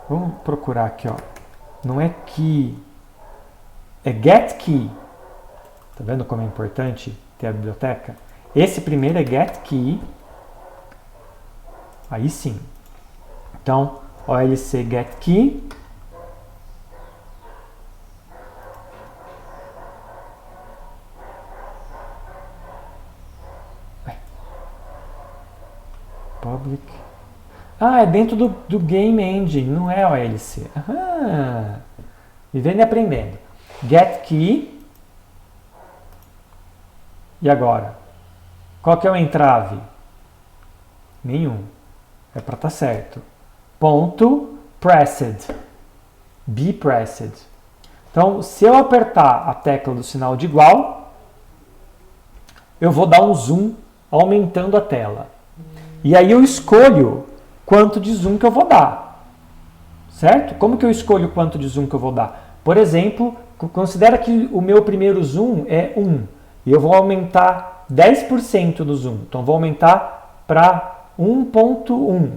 vamos procurar aqui, ó. Não é key, é get key. Tá vendo como é importante ter a biblioteca? Esse primeiro é get key. Aí sim. Então, olc get key. Public. É dentro do Game Engine, não é OLC. Vivendo e aprendendo. Get key. E agora? Qual que é o entrave? Nenhum. É para estar certo. Ponto pressed. Be pressed. Então, se eu apertar a tecla do sinal de igual, eu vou dar um zoom aumentando a tela. E aí eu escolho quanto de zoom que eu vou dar. Certo? Como que eu escolho quanto de zoom que eu vou dar? Por exemplo, considera que o meu primeiro zoom é 1. E eu vou aumentar 10% do zoom. Então, vou aumentar para 1.1.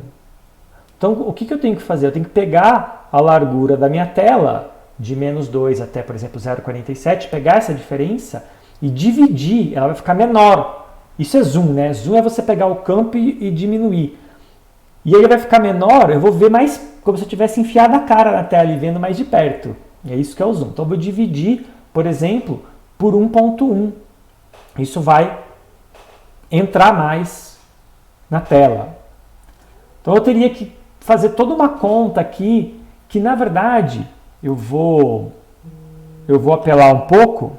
Então, o que eu tenho que fazer? Eu tenho que pegar a largura da minha tela, de -2 até, por exemplo, 0,47, pegar essa diferença e dividir, ela vai ficar menor. Isso é zoom, né? Zoom é você pegar o campo e diminuir. E aí vai ficar menor, eu vou ver mais como se eu tivesse enfiado a cara na tela e vendo mais de perto. E é isso que é o zoom. Então eu vou dividir, por exemplo, por 1.1. Isso vai entrar mais na tela. Então eu teria que fazer toda uma conta aqui, que na verdade eu vou apelar um pouco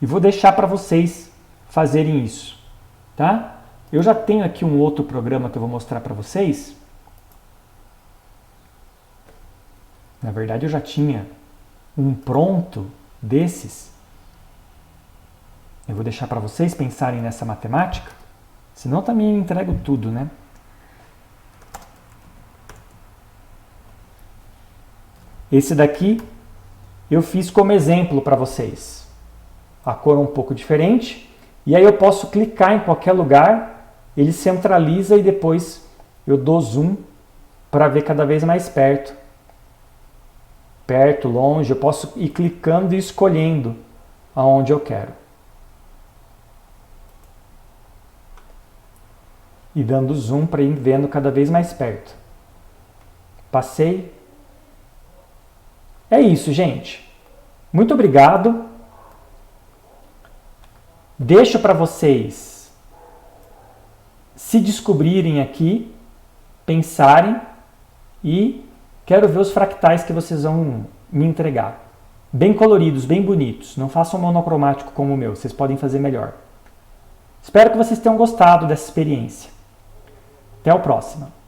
e vou deixar para vocês fazerem isso, tá? Eu já tenho aqui um outro programa que eu vou mostrar para vocês. Na verdade eu já tinha um pronto desses. Eu vou deixar para vocês pensarem nessa matemática, senão também eu entrego tudo, né? Esse daqui eu fiz como exemplo para vocês. A cor é um pouco diferente, e aí eu posso clicar em qualquer lugar, ele centraliza e depois eu dou zoom para ver cada vez mais perto. Perto, longe, eu posso ir clicando e escolhendo aonde eu quero. E dando zoom para ir vendo cada vez mais perto. Passei. É isso, gente. Muito obrigado. Deixo para vocês se descobrirem aqui, pensarem e quero ver os fractais que vocês vão me entregar. Bem coloridos, bem bonitos. Não façam monocromático como o meu, vocês podem fazer melhor. Espero que vocês tenham gostado dessa experiência. Até o próximo.